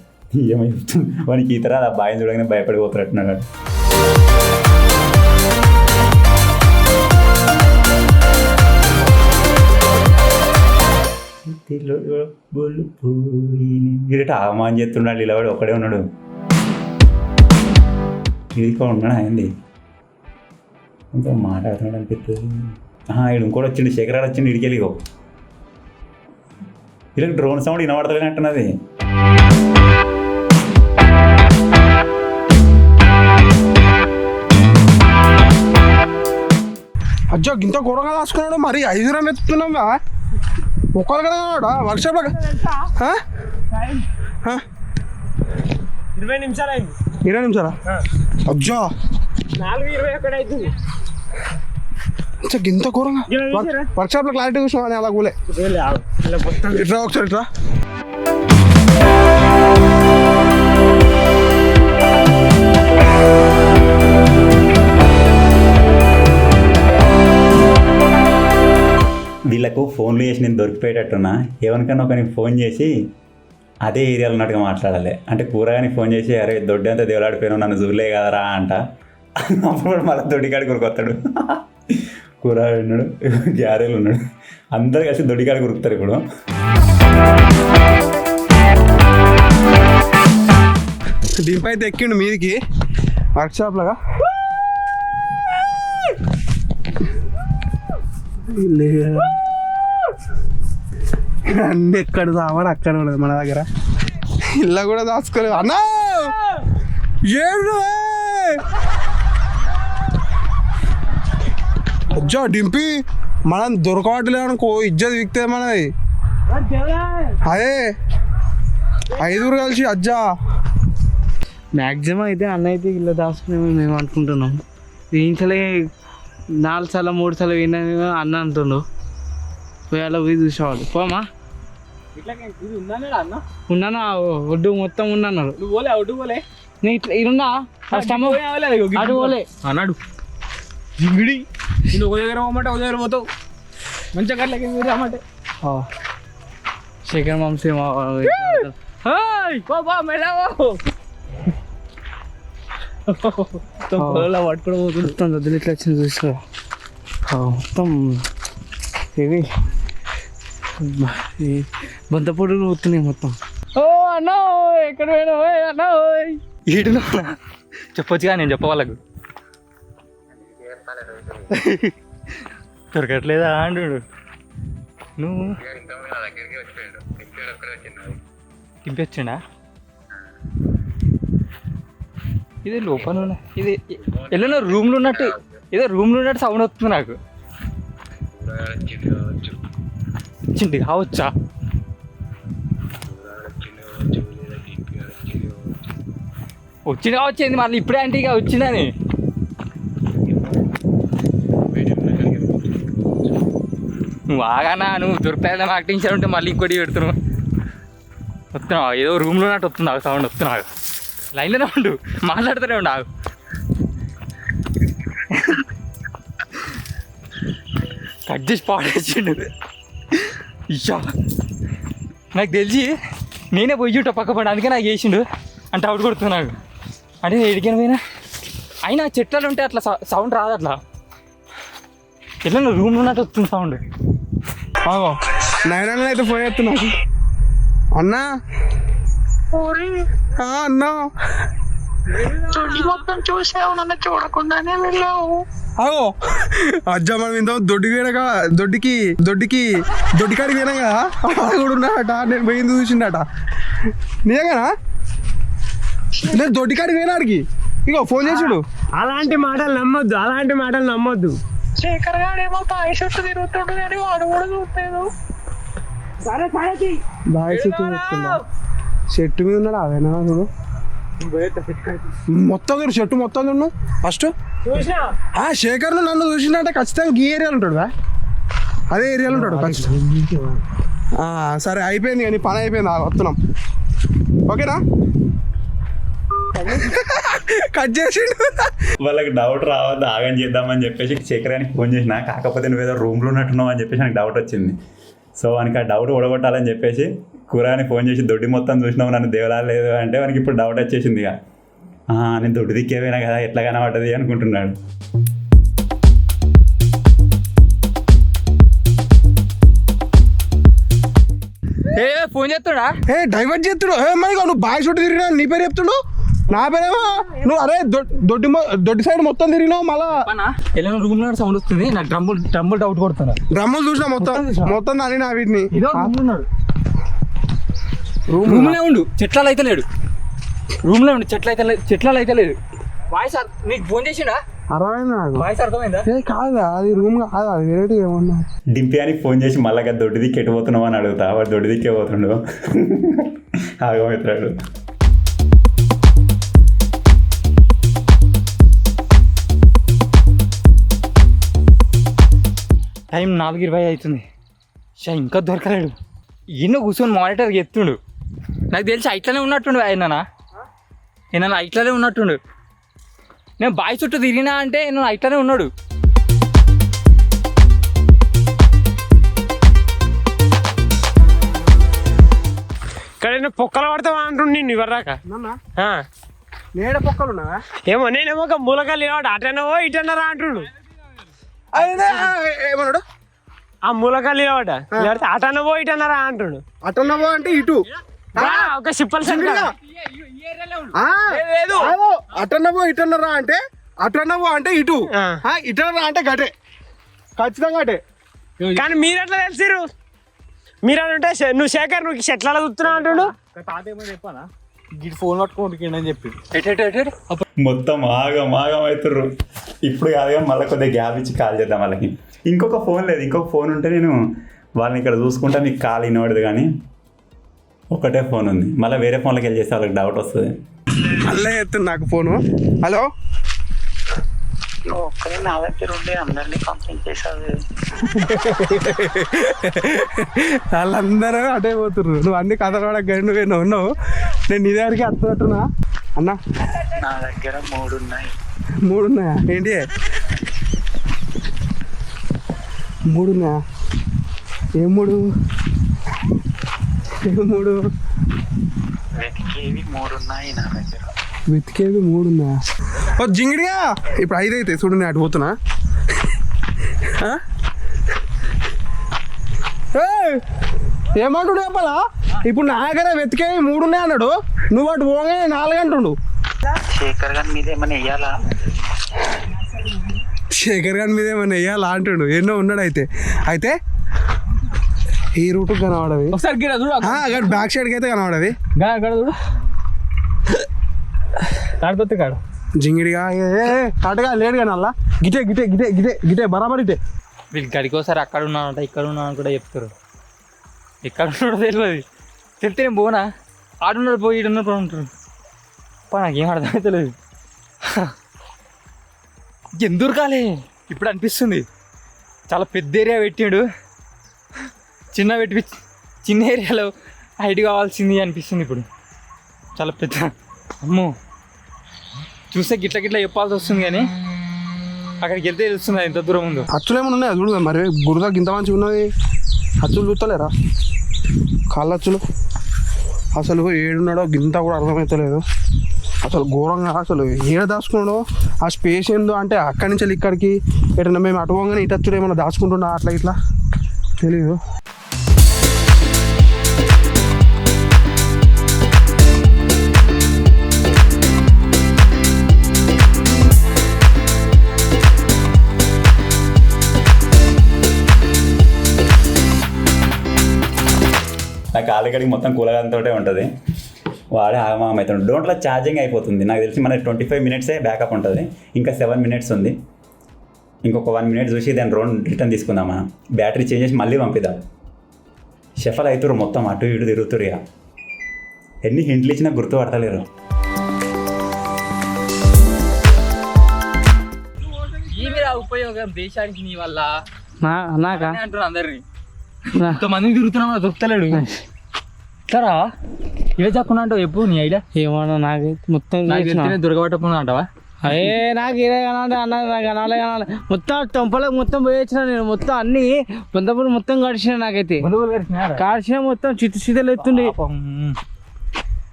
ఏమో చెప్తుంది వానికి. ఈ తర్వాత ఆ బావిని చూడగానే భయపడిపోతున్నట్టున్నాడు. ఇరట ఆగమాన్ చేస్తున్నాడు, ఇలా వాడు ఒక్కడే ఉన్నాడు. ఇది కూడా ఉన్నాడు అయింది, ఇంకా మాట్లాడుతున్నాడు అనిపిస్తుంది. ఇడు ఇంకోటి వచ్చిండు, శేఖరాడు వచ్చిండు. ఇడికెళ్ళిగో ఇలా డ్రోన్ సౌండ్ వినబడతలేనట్టున్నది. అజ్జో ఇంత ఘోరంగా దాచుకున్నాడు, మరి 5 రన్ ఎత్తుతున్నావా? మొక్కలు కదా వర్క్షాప్లో 20 నిమిషాలు అయింది. 20 నిమిషాలా? అజ్జో 4:21 అవుతుంది. ఇంత ఘోరంగా వర్క్షాప్లో క్లారిటీ చూసినా అని అలా కూలే. ఇట్రా ఒకసారి ఇట్రా. వీళ్ళకు ఫోన్లు చేసి నేను దొరికిపోయేటట్టున్నా. ఎవరికన్నా ఒకరికి ఫోన్ చేసి అదే ఏరియాలో ఉన్నట్టుగా మాట్లాడాలి. అంటే కూరగాని ఫోన్ చేసి అరే దొడ్డి అంతా దేవులాడిపోయినావు నన్ను చూడలే కదరా అంట. అప్పుడు మళ్ళీ దొడ్డికాడికి కొరుకొస్తాడు. కూరగాడు ఉన్నాడు, గ్యారెలు ఉన్నాడు, అందరు కలిసి దొడ్డికాడికి కొరుకుతారు. ఇప్పుడు డింప్ అయితే ఎక్కిండు మీదికి వర్క్షాప్ లాగా. అన్నీ ఎక్కడ సామాన్ అక్కడ ఉండదు మన దగ్గర. ఇలా కూడా దాచుకోలేదు అన్నా. ఏడు అజ్జా డింపి మనం దొరకవట్లేదు అనుకో, ఇజ్జత్ విక్తే మనది. అదే 5 కలిసి అజ్జా. మ్యాక్సిమం అయితే అన్న అయితే ఇల్లు దాచుకునేమో మేము అనుకుంటున్నాం. ఇంతలే 4 సార్లు 3 సార్లు విన్నా అన్న అంటుండు. పోయాలో పోయి చూసేవాళ్ళు. పోమా ఉన్నాను, ఒడ్డు మొత్తం ఉన్నాను. నేను ఇట్లా ఇరున్నా ఫస్ట్ అటు పోలే అన్నాడు జింగిడి. నేను ఒక దగ్గర పోమంటే ఒక దగ్గర పోతావు. మంచిగా గట్లకి రమ్మంటే శేఖర్ మాంసే పట్టుకోవడం మొత్తం దద్దులు ఇట్లా వచ్చింది చూసుకో. మొత్తం ఇవి బంతపొడులు పోతున్నాయి మొత్తం. ఓ అన్నా ఎక్కడ పోయినా అన్నా ఈడులో చెప్పొచ్చుగా, నేను చెప్ప వాళ్ళకు దొరకట్లేదా అండు. నువ్వు దింపొచ్చిండా? ఇది లోపల ఇది ఎల్లున్న రూమ్లో ఉన్నట్టు, ఏదో రూమ్లో ఉన్నట్టు సౌండ్ వస్తుంది నాకు. వచ్చింది కావచ్చా? వచ్చింది కావచ్చింది మళ్ళీ ఇప్పుడే అంటే ఇక వచ్చిందని. నువ్వు ఆగానా, నువ్వు దొరుకుతాయని యాక్టింగ్ చేయాలంటే మళ్ళీ ఇంకోటి పెడుతున్నావు. వస్తున్నావు ఏదో రూమ్లో ఉన్నట్టు వస్తుంది ఆ సౌండ్. వస్తున్నావు లైన్లోనే ఉండు, మాట్లాడుతూనే ఉండు. ఆగు కట్ చేసి పాడేసిండు. ఇయ్యా నాకు తెలిసి నేనే పోయి చూట పక్క పడి, అందుకే నాకు చేసిండు అంటే అవుట్ కొడుతున్నాడు. అంటే ఎడికైనా పోయినా అయినా చెట్లు ఉంటే అట్లా సౌండ్ రాదు. అట్లా ఎట్లా రూమ్లో ఉన్నట్టు వస్తుంది సౌండ్. నైనా అయితే ఫోన్ చేస్తున్నా అన్నా. అన్నా మొత్తం చూసావు, నన్ను చూడకుండానే వెళ్ళావు. అగో అజ్జా మనం ఇంత దొడ్డికాడికి పోయినా కదా, కూడా ఉన్నాడట. నేను పోయింది చూసిండట. నిజంగానా? నేను దొడ్డికాడికి పోయినాడికి ఇగో ఫోన్ చేసాడు. అలాంటి మాటలు నమ్మొద్దు. శేఖర్ గాడేమో బాయ్ చుట్టూ తిరుగుతుండు కానీ వాడు కూడా చూడలేదు. బాయ్ చుట్టూ చెట్టు మీద ఉన్నాడు. అవేనా చూడు మొత్తం చూడు, చెట్టు మొత్తం చూడు. ఫస్ట్ శేఖర్ నన్ను చూసిందంటే ఖచ్చితంగా ఈ ఏరియాలో ఉంటాడు. అదే ఏరియాలో ఉంటాడు ఖచ్చితంగా. సరే అయిపోయింది కానీ పని అయిపోయింది. వస్తున్నాం ఓకేనా? కట్ చేసిండు. వాళ్ళకి డౌట్ రావద్దు, ఆగం చేద్దామని చెప్పేసి శేఖరానికి ఫోన్ చేసిన. కాకపోతే నువ్వు ఏదో రూమ్లో ఉన్నట్టున్నావు అని చెప్పేసి నాకు డౌట్ వచ్చింది. సో వానికి ఆ డౌట్ ఓడగొట్టాలని చెప్పేసి కూరని ఫోన్ చేసి దొడ్డి మొత్తం చూసినావు నన్ను దేవులాలేదు అంటే వానికి ఇప్పుడు డౌట్ వచ్చేసింది. ఇక నేను దొడ్డి దిక్కేపోయినా కదా ఎట్లా కనబడ్డది అనుకుంటున్నాడు. ఫోన్ చేస్తున్నా డైవర్ట్ చేస్తుడు. మరి నువ్వు బాయ్ చుట్టూ తిరిగినా నీ పేరు చెప్తుండు, నా పేరేమో నువ్వు అరే దొడ్డి సైడ్ మొత్తం తిరిగినావు. మళ్ళా ఎలా రూమ్లో సౌండ్ వస్తుంది. నాకు డ్రమ్ములు డౌట్ కొడుతున్నా. డ్రమ్ములు చూసినా మొత్తం దాని నా వీటిని. రూమ్లో ఉండు, చెట్లలో అయితే లేడు. రూమ్లో ఉండు, చెట్లలో అయితే లేదు. వాయిస్ నీకు ఫోన్ చేసిండా? అర్థమైందా? వాయిస్ అర్థమైందా? కాదు అది రూమ్ కాదు, అది వేరే ఏమన్నా. డింపియానికి ఫోన్ చేసి మళ్ళా దొడ్డి దిక్కు ఎట్టుపోతున్నావు అని అడుగుతా. వాడు దొడ్డి దిక్కే పోతుండు. ఆగమవుతాడు. టైం 4:20 అవుతుంది. ఇంకా దొరకలేడు. ఈయన కూర్చొని మానిటర్ ఎత్తుండు. నాకు తెలిసి ఇట్లనే ఉన్నట్టుండు. ఆయననా ఈయన ఇట్లనే ఉన్నట్టుండు. నేను బాయ్ చుట్టూ తిరిగినా అంటే నేను ఇట్లనే ఉన్నాడు. ఇక్కడ ఎవరైనా పొక్కలు పడతావా అంటుండి నిన్ను ఇవ్వరాక నన్న నేడ పొక్కలు ఉన్నావా? ఏమో నేనేమో ఒక మూలకాలు ఇవ్వడు అటనవో ఇటన్నరా అంటుండు. ఏమన్నాడు? ఆ మూలకాలు ఇవ్వట అటనవో ఇటన్నరా అంటుండు. అటన్నవో అంటే ఇటు ఒక సిప్పల్ సంగ అటన్నవో ఇటన్నరా అంటే అటన్నవో అంటే ఇటు ఇటన్నరా అంటే గటే ఖచ్చితంగా అటే. కానీ మీరు ఎట్లా తెలిసిరు? మీరు అంటే నువ్వు శేఖర్ నువ్వు చెట్ల చూస్తున్నావు అంటుండు. ఫోన్ పట్టుకోని చెప్పి మొత్తం ఆగం అవుతుర్రు. ఇప్పుడు కాదు కానీ మళ్ళీ కొద్దిగా గ్యాప్ ఇచ్చి కాల్ చేద్దాం వాళ్ళకి. ఇంకొక ఫోన్ లేదు, ఇంకొక ఫోన్ ఉంటే నేను వాళ్ళని ఇక్కడ చూసుకుంటా మీకు కాల్ వినబడదు. కానీ ఒకటే ఫోన్ ఉంది, మళ్ళీ వేరే ఫోన్లోకి వెళ్ళి చేస్తే వాళ్ళకి డౌట్ వస్తుంది. మళ్ళీ ఎత్తుంది నాకు ఫోను. హలో ఒక్కరే నా దగ్గర ఉండి అందరినీ కంప్లైంట్ చేసావు. వాళ్ళందరూ అటే పోతుర్రు. నువ్వు అన్ని కథలు పడక నువ్వు ఉన్నావు. నేను నీ దగ్గరికి వస్తున్నట్టున్నా అన్న. నా దగ్గర 3 ఉన్నాయి. 3 ఉన్నాయా? ఏంటి 3 ఉన్నాయా? ఏం 3? వెతికేవి 3 ఉన్నాయి నా దగ్గర. వెతికేవి 3 ఉన్నాయా? ఓ జింగిడిగా ఇప్పుడు 5 అయితే చూడు. నేను అటు పోతున్నా. ఏమంటుడు చెప్పాలా? ఇప్పుడు నా దగ్గర వెతికేవి 3 ఉన్నాయి అన్నాడు. నువ్వు అటు పోగా 4 అంటుండు. శేఖర్ గారి మీద ఏమైనా వెయ్యాలా? శేఖర్ గారి మీద ఏమైనా వెయ్యాలా అంటుండు. ఎన్నో ఉన్నాడు. అయితే ఈ రూట్ కనబడవి ఒకసారి బ్యాక్ సైడ్కి అయితే కనబడవి. కాడిపోతే కాడు జింగిడిగా అటుగా లేడు కానీ అలా గిటే గిటే గిటే గిటే గిటే బరాబర్ ఇటే. వీళ్ళు గడికోసారి అక్కడ ఉన్నానంట ఇక్కడ ఉన్నాను కూడా చెప్తారు. ఎక్కడ ఉన్నాడో తెలియదు. చెప్తే నేను పోనా ఆడున్నాడు పోయి ఈడున్నప్పుడు ఉంటారు. నాకేం అర్థమవుతలేదు. ఎందుకు కాలే ఇప్పుడు అనిపిస్తుంది. చాలా పెద్ద ఏరియా పెట్టాడు, చిన్న ఏరియాలో హైట్ కావాల్సింది అనిపిస్తుంది ఇప్పుడు. చాలా పెద్ద అమ్మో చూస్తే గిట్ల చెప్పాల్సి వస్తుంది. కానీ అక్కడికి వెళ్తే తెలుస్తుంది ఎంత దూరం ఉందో. అచ్చులు ఏమైనా ఉన్నాయా చూడు. మరి గురుదా ఇంత మంచిగా ఉన్నది. అచ్చులు చూస్తలేరా? కాళ్ళచ్చులు అసలు ఏడున్నాడో గింత కూడా అర్థమవుతలేదు. అసలు ఘోరంగా అసలు ఏడ దాచుకున్నాడో ఆ స్పేస్ ఏందో. అంటే అక్కడి నుంచి ఇక్కడికి ఎటన్నా మేము అటు పోగానే ఇటు అచ్చుడు ఏమైనా దాచుకుంటున్నా అట్లా ఇట్లా తెలీదు. నాకు ఆల్రెడీ మొత్తం కూలగాంతో ఉంటుంది. వాడే ఆగమాగం అవుతుంది. డోంట్లో ఛార్జింగ్ అయిపోతుంది. నాకు తెలిసి మన 25 మినిట్సే బ్యాకప్ ఉంటుంది. ఇంకా 7 మినిట్స్ ఉంది. ఇంకొక 1 మినిట్ చూసి దాన్ని రిటర్న్ తీసుకుందాం. మనం బ్యాటరీ చేంజ్ చేసి మళ్ళీ పంపిద్దాం. షఫల్ అవుతారు మొత్తం అటు ఇటు తిరుగుతారు. ఇక ఎన్ని హింట్లు ఇచ్చినా గుర్తుపడతలేరు. ఉపయోగం దేశానికి నీ వల్ల నాకా అంటున్నా అందరినీ. ఇంతమంది తిరుగుతున్నా దొరుకుతలేడు. సరా ఇవే చెప్పకుండా అంటావు ఎప్పుడు నీ ఐడియా ఏమన్నా నాకైతే మొత్తం దొరకబట్టకుండా అంటావా? అయ్యే నాకు ఇదే కనాలి అన్న, నాకు కనాలి మొత్తం టెంపలకు మొత్తం పోయి వచ్చిన నేను. మొత్తం అన్ని పొందపూర్ మొత్తం గడిచిన. నాకైతే కాడిచిన మొత్తం చిత్తులు ఎత్తుండే.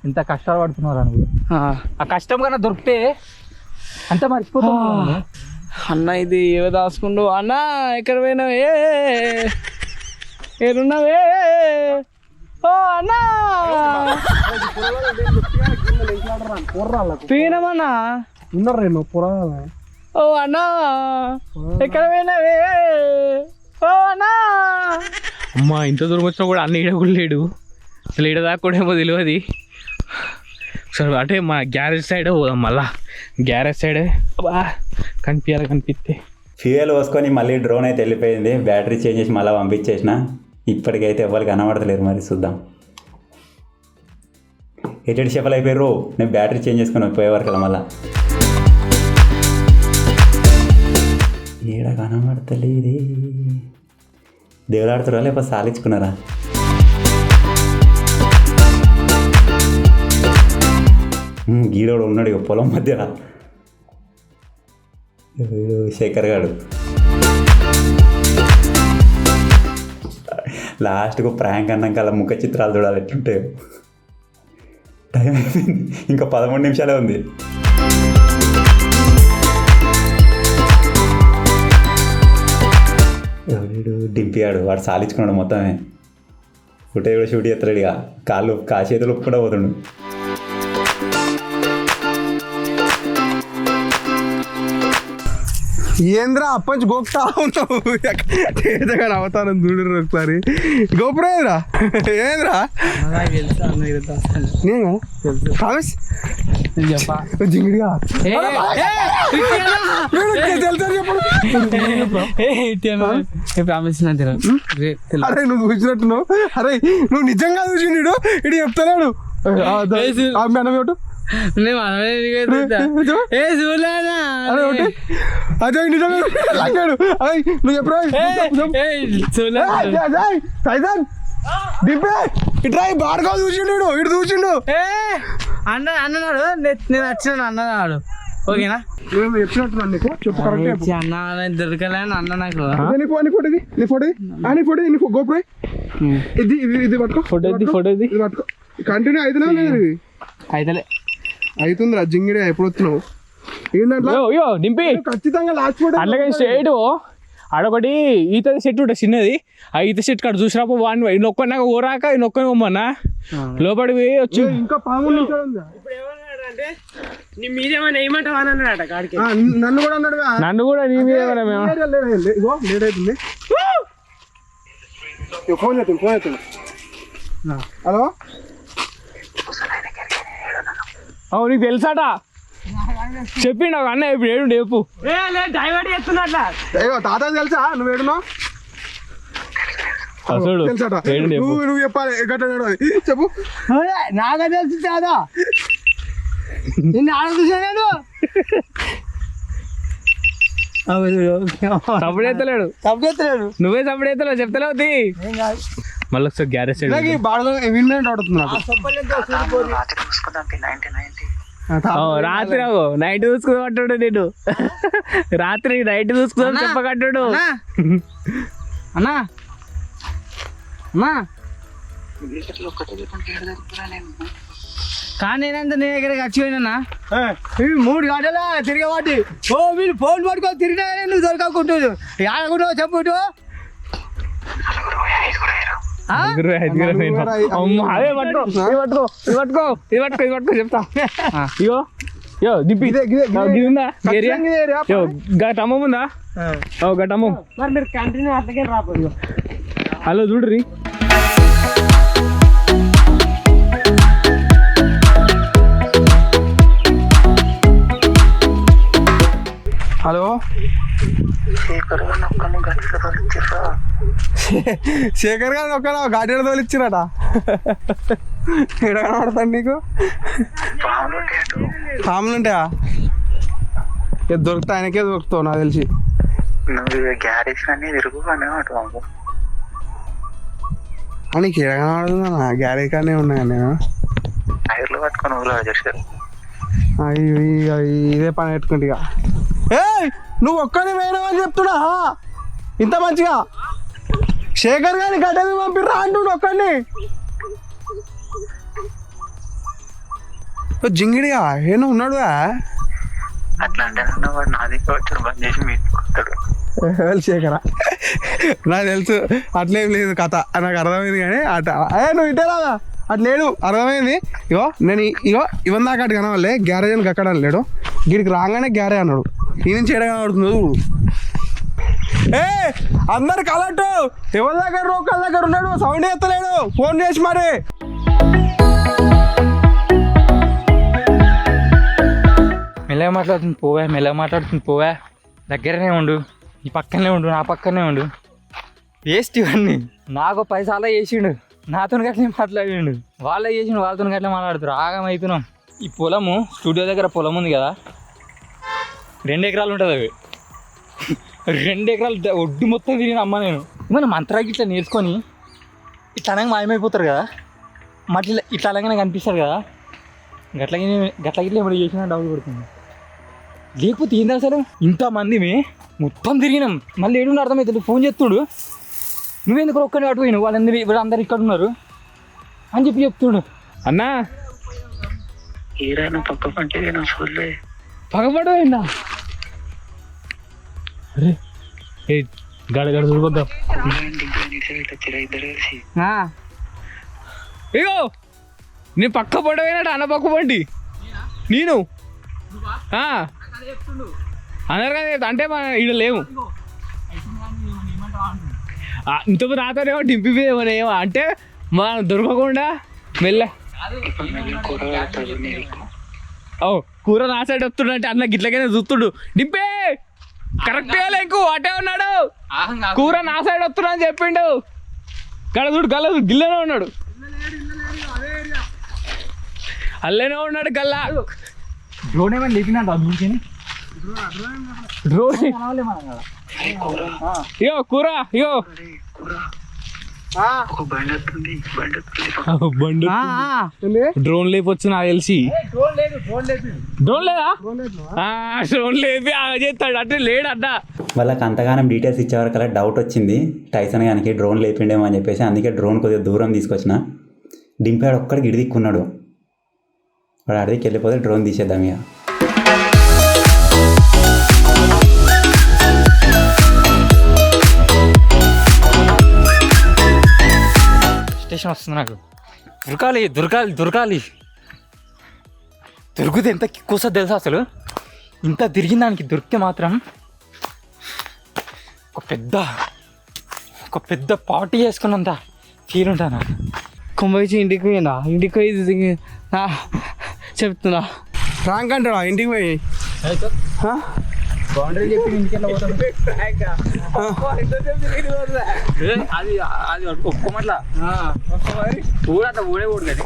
ఎంత కష్టాలు పడుతున్నారు నువ్వు. ఆ కష్టం కన్నా దొరికితే అంతా మర్చిపోతావు అన్న. ఇది ఏవో దాచుకుంటూ అన్న ఎక్కడ పోయినావు? ఏడున్నావే? ఓ అన్నా పోయినామన్నా ఉన్నారు నేను పురాణాలు. ఓ అన్నా ఎక్కడ పోయినావే? ఓ అన్నా అమ్మా ఇంత దూరం వచ్చినా కూడా అన్న ఈడ కూడా లేడు. అసలు ఈడ దాకా కూడా ఏమో తెలియదు. సరే అంటే మా గ్యారేజ్ సైడే పోదాం. మళ్ళా గ్యారేజ్ సైడే కనిపిస్తే ఫ్యూయల్ పోసుకొని మళ్ళీ డ్రోన్ అయితే వెళ్ళిపోయింది. బ్యాటరీ చేంజ్ చేసి మళ్ళీ పంపించేసిన. ఇప్పటికైతే ఎవరికి కనబడతలేరు. మరి చూద్దాం. ఎటు షఫల్ అయిపోయారు. నేను బ్యాటరీ చేంజ్ చేసుకొని పోయేవారు కదా. మళ్ళీ ఏడ కనబడతలేదే. దేవులాడుతురా లేకపోతే సాలించుకున్నారా? గీడోడు ఉన్నాడు ఇక పొలం మధ్యలో. శేఖర్ గారు లాస్ట్కు ప్రాంక్ అన్నాక అలా ముఖ చిత్రాలు చూడాలి ఎట్లుంటాయో. టైం అయిపోయింది, ఇంకా 13 నిమిషాలే ఉంది. ఎవడు డింపియాడు, వాడు సాలించుకున్నాడు మొత్తమే. ఫుటేజ్ కూడా షూట్ చేస్తాడు ఇక, కాళ్ళు చేతులు కూడా పోతుండు. ఏంద్రా అప్పంచి గోపుతా ఉంటావు అవుతాను చూడరు ఒకసారి. గోపురం ఏంద్రా ఏంద్రా జింగిడిగా అరే నువ్వు చూసినట్టున్నావు. అరే నువ్వు నిజంగా చూసిండు ఇటు చెప్తాడు మనం ఏమిటో అదే నిజంగా నువ్వు చెప్పరా ఇట్లా బాగా చూసిండు ఇటు చూసిండు అన్నాడు నేను వచ్చినాను అన్నాడు. ఓకేనా చెప్పినట్టున్నాను నీకు చెప్పు కరెక్ట్. అన్న దొరకలేని అన్న నాకు గోపురం ఇది ఇది పట్టుకో ఫోటో ఇది పట్టుకో కంటిన్యూ అవుతున్నా లేదు అయితలే అవుతుందిరా జింగిడి ఎప్పుడు వస్తున్నావు ఏంటంటే డింపి ఖచ్చితంగా లాస్ట్ ఫోటో అట్లాగే స్ట్రైట్ ఆడొకటి ఈత సెట్ ఉంటుంది చిన్నది. ఆ ఈత సెట్ కాడ చూసినప్పుడు వాడిని నొక్కనాక ఊరాక నొక్కని పోమ్మన్నా లోపలికి పోయి వచ్చి ఇంకా 13 నిమిషాలు ఉందా. అంటే నీ మీదేమైనా ఏమంటావా అని అన్నాడట కాడికి. నన్ను కూడా అన్నాడు. నన్ను కూడా నీ మీద మేము లేట్ అవుతుంది. ఫోన్ చేస్తుంది. హలో నీకు తెలుసాట చెప్పి నాకు అన్న ఇప్పుడు ఏడు రేపు డైవర్ట్ చేస్తున్నట్లా. తాత తెలుసా నువ్వు ఏడున్నావు తెలుసాట నువ్వు చెప్పాలి చెప్పు. నాగా తెలుసు కాదా నిన్ను ఆడ చూసాను సపడెత్తలేడు నువ్వే సపడెత్తలేవు చెప్తలేవు మళ్ళీ ఒకసారి గ్యారేజ్ సైడ్ బాగా విన్నట్టు ఆడుతున్నా రాత్రి నైట్ చూసుకున్నట్టు నేను రాత్రి నైట్ చూసుకున్నా చెప్పకట్టాడు అన్నా అమ్మా కానీ నేనంత నీ దగ్గరికి వచ్చిపోయినా 3 గంటల తిరిగేవాటి. వీళ్ళు ఫోన్ పట్టుకొని తిరిగినా నువ్వు దొరకకుంటుంది ఆడకుంటావు చెప్పు. అదే పట్టుకో చెప్తా. ఇగో దిప్పి ఉందా ఏరియా గట్టమ్మ ఉందా గట్టమ్మ మరి మీరు కంటిన్యూ అట్లకే రాపోదు. హలో చూడ్రి హలో శేఖర్ గారు ఒక్క గాడిలో తోలిచ్చిరట. ఎక్కడ కనబడతాడు నీకు పాములు ఉంటాయా? దొరుకుతా ఆయనకే దొరుకుతావు నాకు తెలిసి. నీకు ఎక్కడ కనబడుతుందా? గ్యారేజ్ కానీ ఉన్నాయా? నేను ఇదే పని పెట్టుకుంటే ఇక నువ్వు ఒక్కడిని వేయడం చెప్తున్నా ఇంత మంచిగా. శేఖర్ గారిని గడ్డని పంపిర్రా అంటుండు ఒక్కడిని. జింగిడిగా ఏమో ఉన్నాడు శేఖరా నాకు తెలుసు అట్లేం లేదు కథ నాకు అర్థమైంది. కానీ అట నువ్వు ఇంటే రాదా అట్లేడు అర్థమైంది. నేను ఇవన్న దాకా అటు కనవాలే గ్యారేజ్ అని అక్కడ లేడు. వీడికి రాగానే గ్యారేజ్ అన్నాడు. ఈ నుంచి ఎడ కనబడుతుంది చూడు. అందరికి అలర్ట్ ఎవరి దగ్గర ఒకళ్ళ దగ్గర ఉన్నాడు సౌండ్ ఎత్తలేడు ఫోన్ చేసి మరి. మెల్లగా మాట్లాడుతుంది పోవా దగ్గరనే ఉండు, ఈ పక్కనే ఉండు, నా పక్కనే ఉండు. వేస్ట్ ఇవన్నీ. నాకు 10 సార్లు చేసిండు, నాతో గట్లే మాట్లాడిండు, వాళ్ళే చేసిండు, వాళ్ళతో గట్లే మాట్లాడుతారు. ఆగం అవుతున్నాం. ఈ పొలము స్టూడియో దగ్గర పొలం ఉంది కదా, 2 ఎకరాలు ఉంటుంది. అవి 2 ఎకరాలు ఒడ్డు మొత్తం తిరిగిన అమ్మ నేను. ఏమన్నా మంత్రాకి ఇట్లా నేర్చుకొని ఇట్లా అనగా మాయమైపోతారు కదా, మళ్ళీ ఇట్లా అలాగనే కనిపిస్తారు కదా. గట్లకి ఇట్లా ఏమైనా చేసినా డౌట్ పడుతుంది. లేకపోతే ఏంది అసలు ఇంతమంది మొత్తం తిరిగినాం. మళ్ళీ ఏడుండి అర్థమవుతుంది. ఫోన్ చేస్తుడు, నువ్వెందుకు ఒక్కడిని అటుపోయినావు, వాళ్ళందరూ ఇక్కడ ఉన్నారు అని చెప్తుడు. అన్నా ఏరైనా పక్క పంటే నేను చూడలే. పగపడైనా అరే ఏ గడ చూడుకోద్దాం. ఇద్దరు కలిసి ఇగో నేను పక్క పడవేనాడు అన్న పక్క పండి నేను అన్నారు కదా అంటే మన ఈడ లేవు ఇంతకు నాతోనేమో డింపిపోయేమో అంటే మనం దొరకకుండా మెల్ల ఓ కూర నా సైడ్ వస్తుండ అంటే అన్న గిట్లకైనా చూస్తుడు డింపే కరెక్ట్గా లేకు అటే ఉన్నాడు కూర నా సైడ్ వస్తున్నా అని చెప్పిండు గలదుడు గిల్లనే ఉన్నాడు అల్లేనే ఉన్నాడు గల్లా డ్రోన్ ఏమైనా లేపినట్టు అందుకని డ్రోన్ ఇగో కూర ఇగో బండి డ్రోన్ లేపొచ్చు నాకు తెలిసి డ్రోన్ లేదా డ్రోన్ లేపి చేస్తాడు అంటే లేడు అడ్డ వాళ్ళకి అంతగానం డీటెయిల్స్ ఇచ్చేవరకల్లా డౌట్ వచ్చింది టైసన్ గానికి డ్రోన్ లేపిండేమో అని చెప్పేసి అందుకే డ్రోన్ కొద్దిగా దూరం తీసుకొచ్చిన డింపాడు ఒక్కడికి ఇడిదిక్కున్నాడు వాడు అడిగికి వెళ్ళిపోతే డ్రోన్ తీసేద్దాం ఇక స్టేషన్ వస్తుంది నాకు దొరకాలి దొరికితే ఎంత కిక్కుసో తెలుసా అసలు ఇంత తిరిగిన దానికి దొరికితే మాత్రం ఒక పెద్ద పార్టీ చేసుకున్నంత ఫీల్ ఉంటా నాకు కొంబైచి ఇంటికి పోయినా ఇంటికి పోయి చెప్తున్నా ప్రాంక్ అంటాడా ఇంటికి పోయి బౌండరీ చెప్పి ఇంటికెళ్ళి అది ఒక్కమట్లా ఊరంతా ఊడే ఊడదు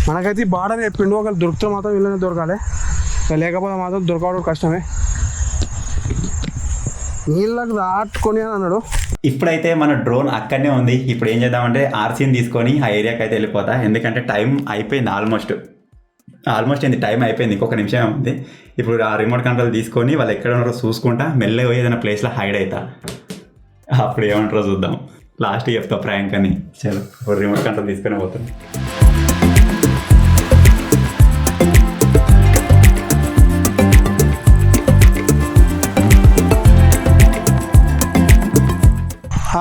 మనకైతే బాడని చెప్పిండు ఒకవేళ దొరికితే మాత్రం వీళ్ళనే దొరకాలి లేకపోతే మాత్రం దొరకడం కష్టమే నీళ్ళకి దాటుకొని అని అన్నాడు ఇప్పుడైతే మన డ్రోన్ అక్కడనే ఉంది ఇప్పుడు ఏం చేద్దామంటే ఆర్సీని తీసుకొని ఆ ఏరియాకి అయితే వెళ్ళిపోతా ఎందుకంటే టైం అయిపోయింది ఆల్మోస్ట్ ఏంది టైం అయిపోయింది ఇంకొక నిమిషం ఉంది ఇప్పుడు ఆ రిమోట్ కంట్రోల్ తీసుకొని వాళ్ళు ఎక్కడ ఉన్నారో చూసుకుంటా మెల్లగా పోయి ఏదైనా ప్లేస్లో హైడ్ అవుతా అప్పుడు ఏమంటారో చూద్దాం లాస్ట్ చెప్తా ప్రాంక్ అని చలో ఇప్పుడు రిమోట్ కంట్రోల్ తీసుకొని పోతాం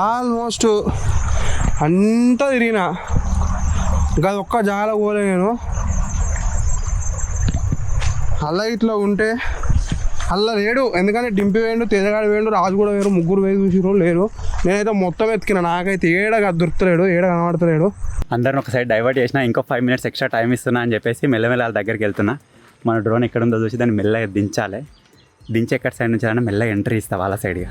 ఆల్మోస్ట్ అంతా తిరిగినా ఇంకా ఒక్క జాగా పోలే నేను అలా ఇట్లా ఉంటే అలా లేడు ఎందుకంటే డింపి వేయండు తేజగాడు వేయండు రాజు కూడా వేరు ముగ్గురు వేసి చూసిరు లేరు నేనైతే మొత్తం ఎత్తికిన నాకైతే ఏడగా దొరుకుతలేడు ఏడ కనబడతలేడు అందరిని ఒక సైడ్ డైవర్ట్ చేసినా ఇంకో 5 minutes ఎక్స్ట్రా టైం ఇస్తున్నా అని చెప్పేసి మెల్లమెల్ల వాళ్ళ దగ్గరికి వెళ్తున్నా మన డ్రోన్ ఎక్కడ ఉందో చూసి దాన్ని మెల్లగా దించాలి దించి ఎక్కడ సైడ్ నుంచి అయినా మెల్లగా ఎంట్రీ ఇస్తా వాళ్ళ సైడ్గా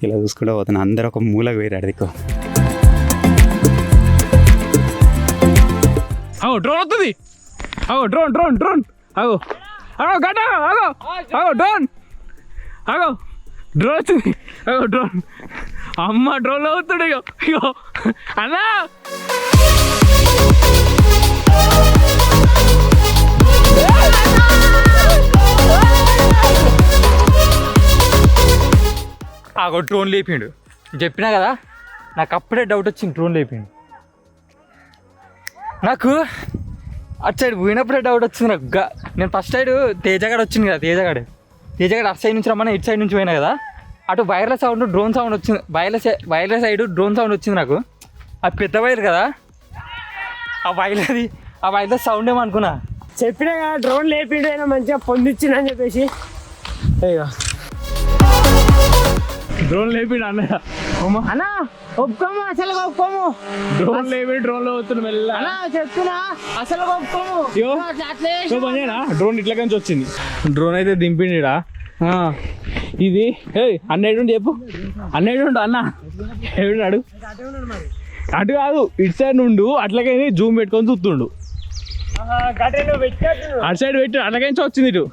ఇలా చూసుకుంటూ పోతున్నా అందరూ ఒక మూలకు వేరు అడిదికో డ్రోన్ వస్తుంది డ్రోన్ గడ్డ డ్రోన్ వచ్చింది డ్రోన్ అమ్మ డ్రోన్లో అవుతాడు ఇగో అన్నా డ్రోన్ లేపిండు చెప్పినా కదా నాకు అప్పుడే డౌట్ వచ్చింది డ్రోన్ లేపిండు నాకు అటు సైడ్ పోయినప్పుడే డౌట్ వచ్చింది నాకు నేను ఫస్ట్ సైడ్ తేజగాడు వచ్చింది కదా తేజగాడు అటు సైడ్ నుంచి రమ్మని ఇటు సైడ్ నుంచి పోయినా కదా అటు వైర్లెస్ సౌండ్ డ్రోన్ సౌండ్ వచ్చింది వైర్లెస్ సైడ్ డ్రోన్ సౌండ్ వచ్చింది నాకు అది పెద్ద వైర్ కదా ఆ వైర్లెస్ సౌండ్ ఏమో అనుకున్నా చెప్పినా కదా డ్రోన్ లేపిండు అయినా మంచిగా పొందిచ్చిందని చెప్పేసి డ్రోన్ లేపిండు అన్నయ్య అన్నా ఒప్పుకోము అసలు ఒప్పుకోము డ్రోన్ లేపి డ్రోన్లో అవుతుంది మెల్ల అన్నా చెప్తున్నా అసలు ఒప్పుకోము డ్రోన్ ఇట్లా నుంచి వచ్చింది డ్రోన్ అయితే దింపిండిడా ఇది అన్నేడు చెప్పు అన్నేడు అన్న ఏడున్నాడు అటు కాదు ఇటు సైడ్ నుండు అట్లాగైనా జూమ్ పెట్టుకొని చూస్తుండు అటు సైడ్ పెట్టి అట్లాగైనా వచ్చింది ఇటు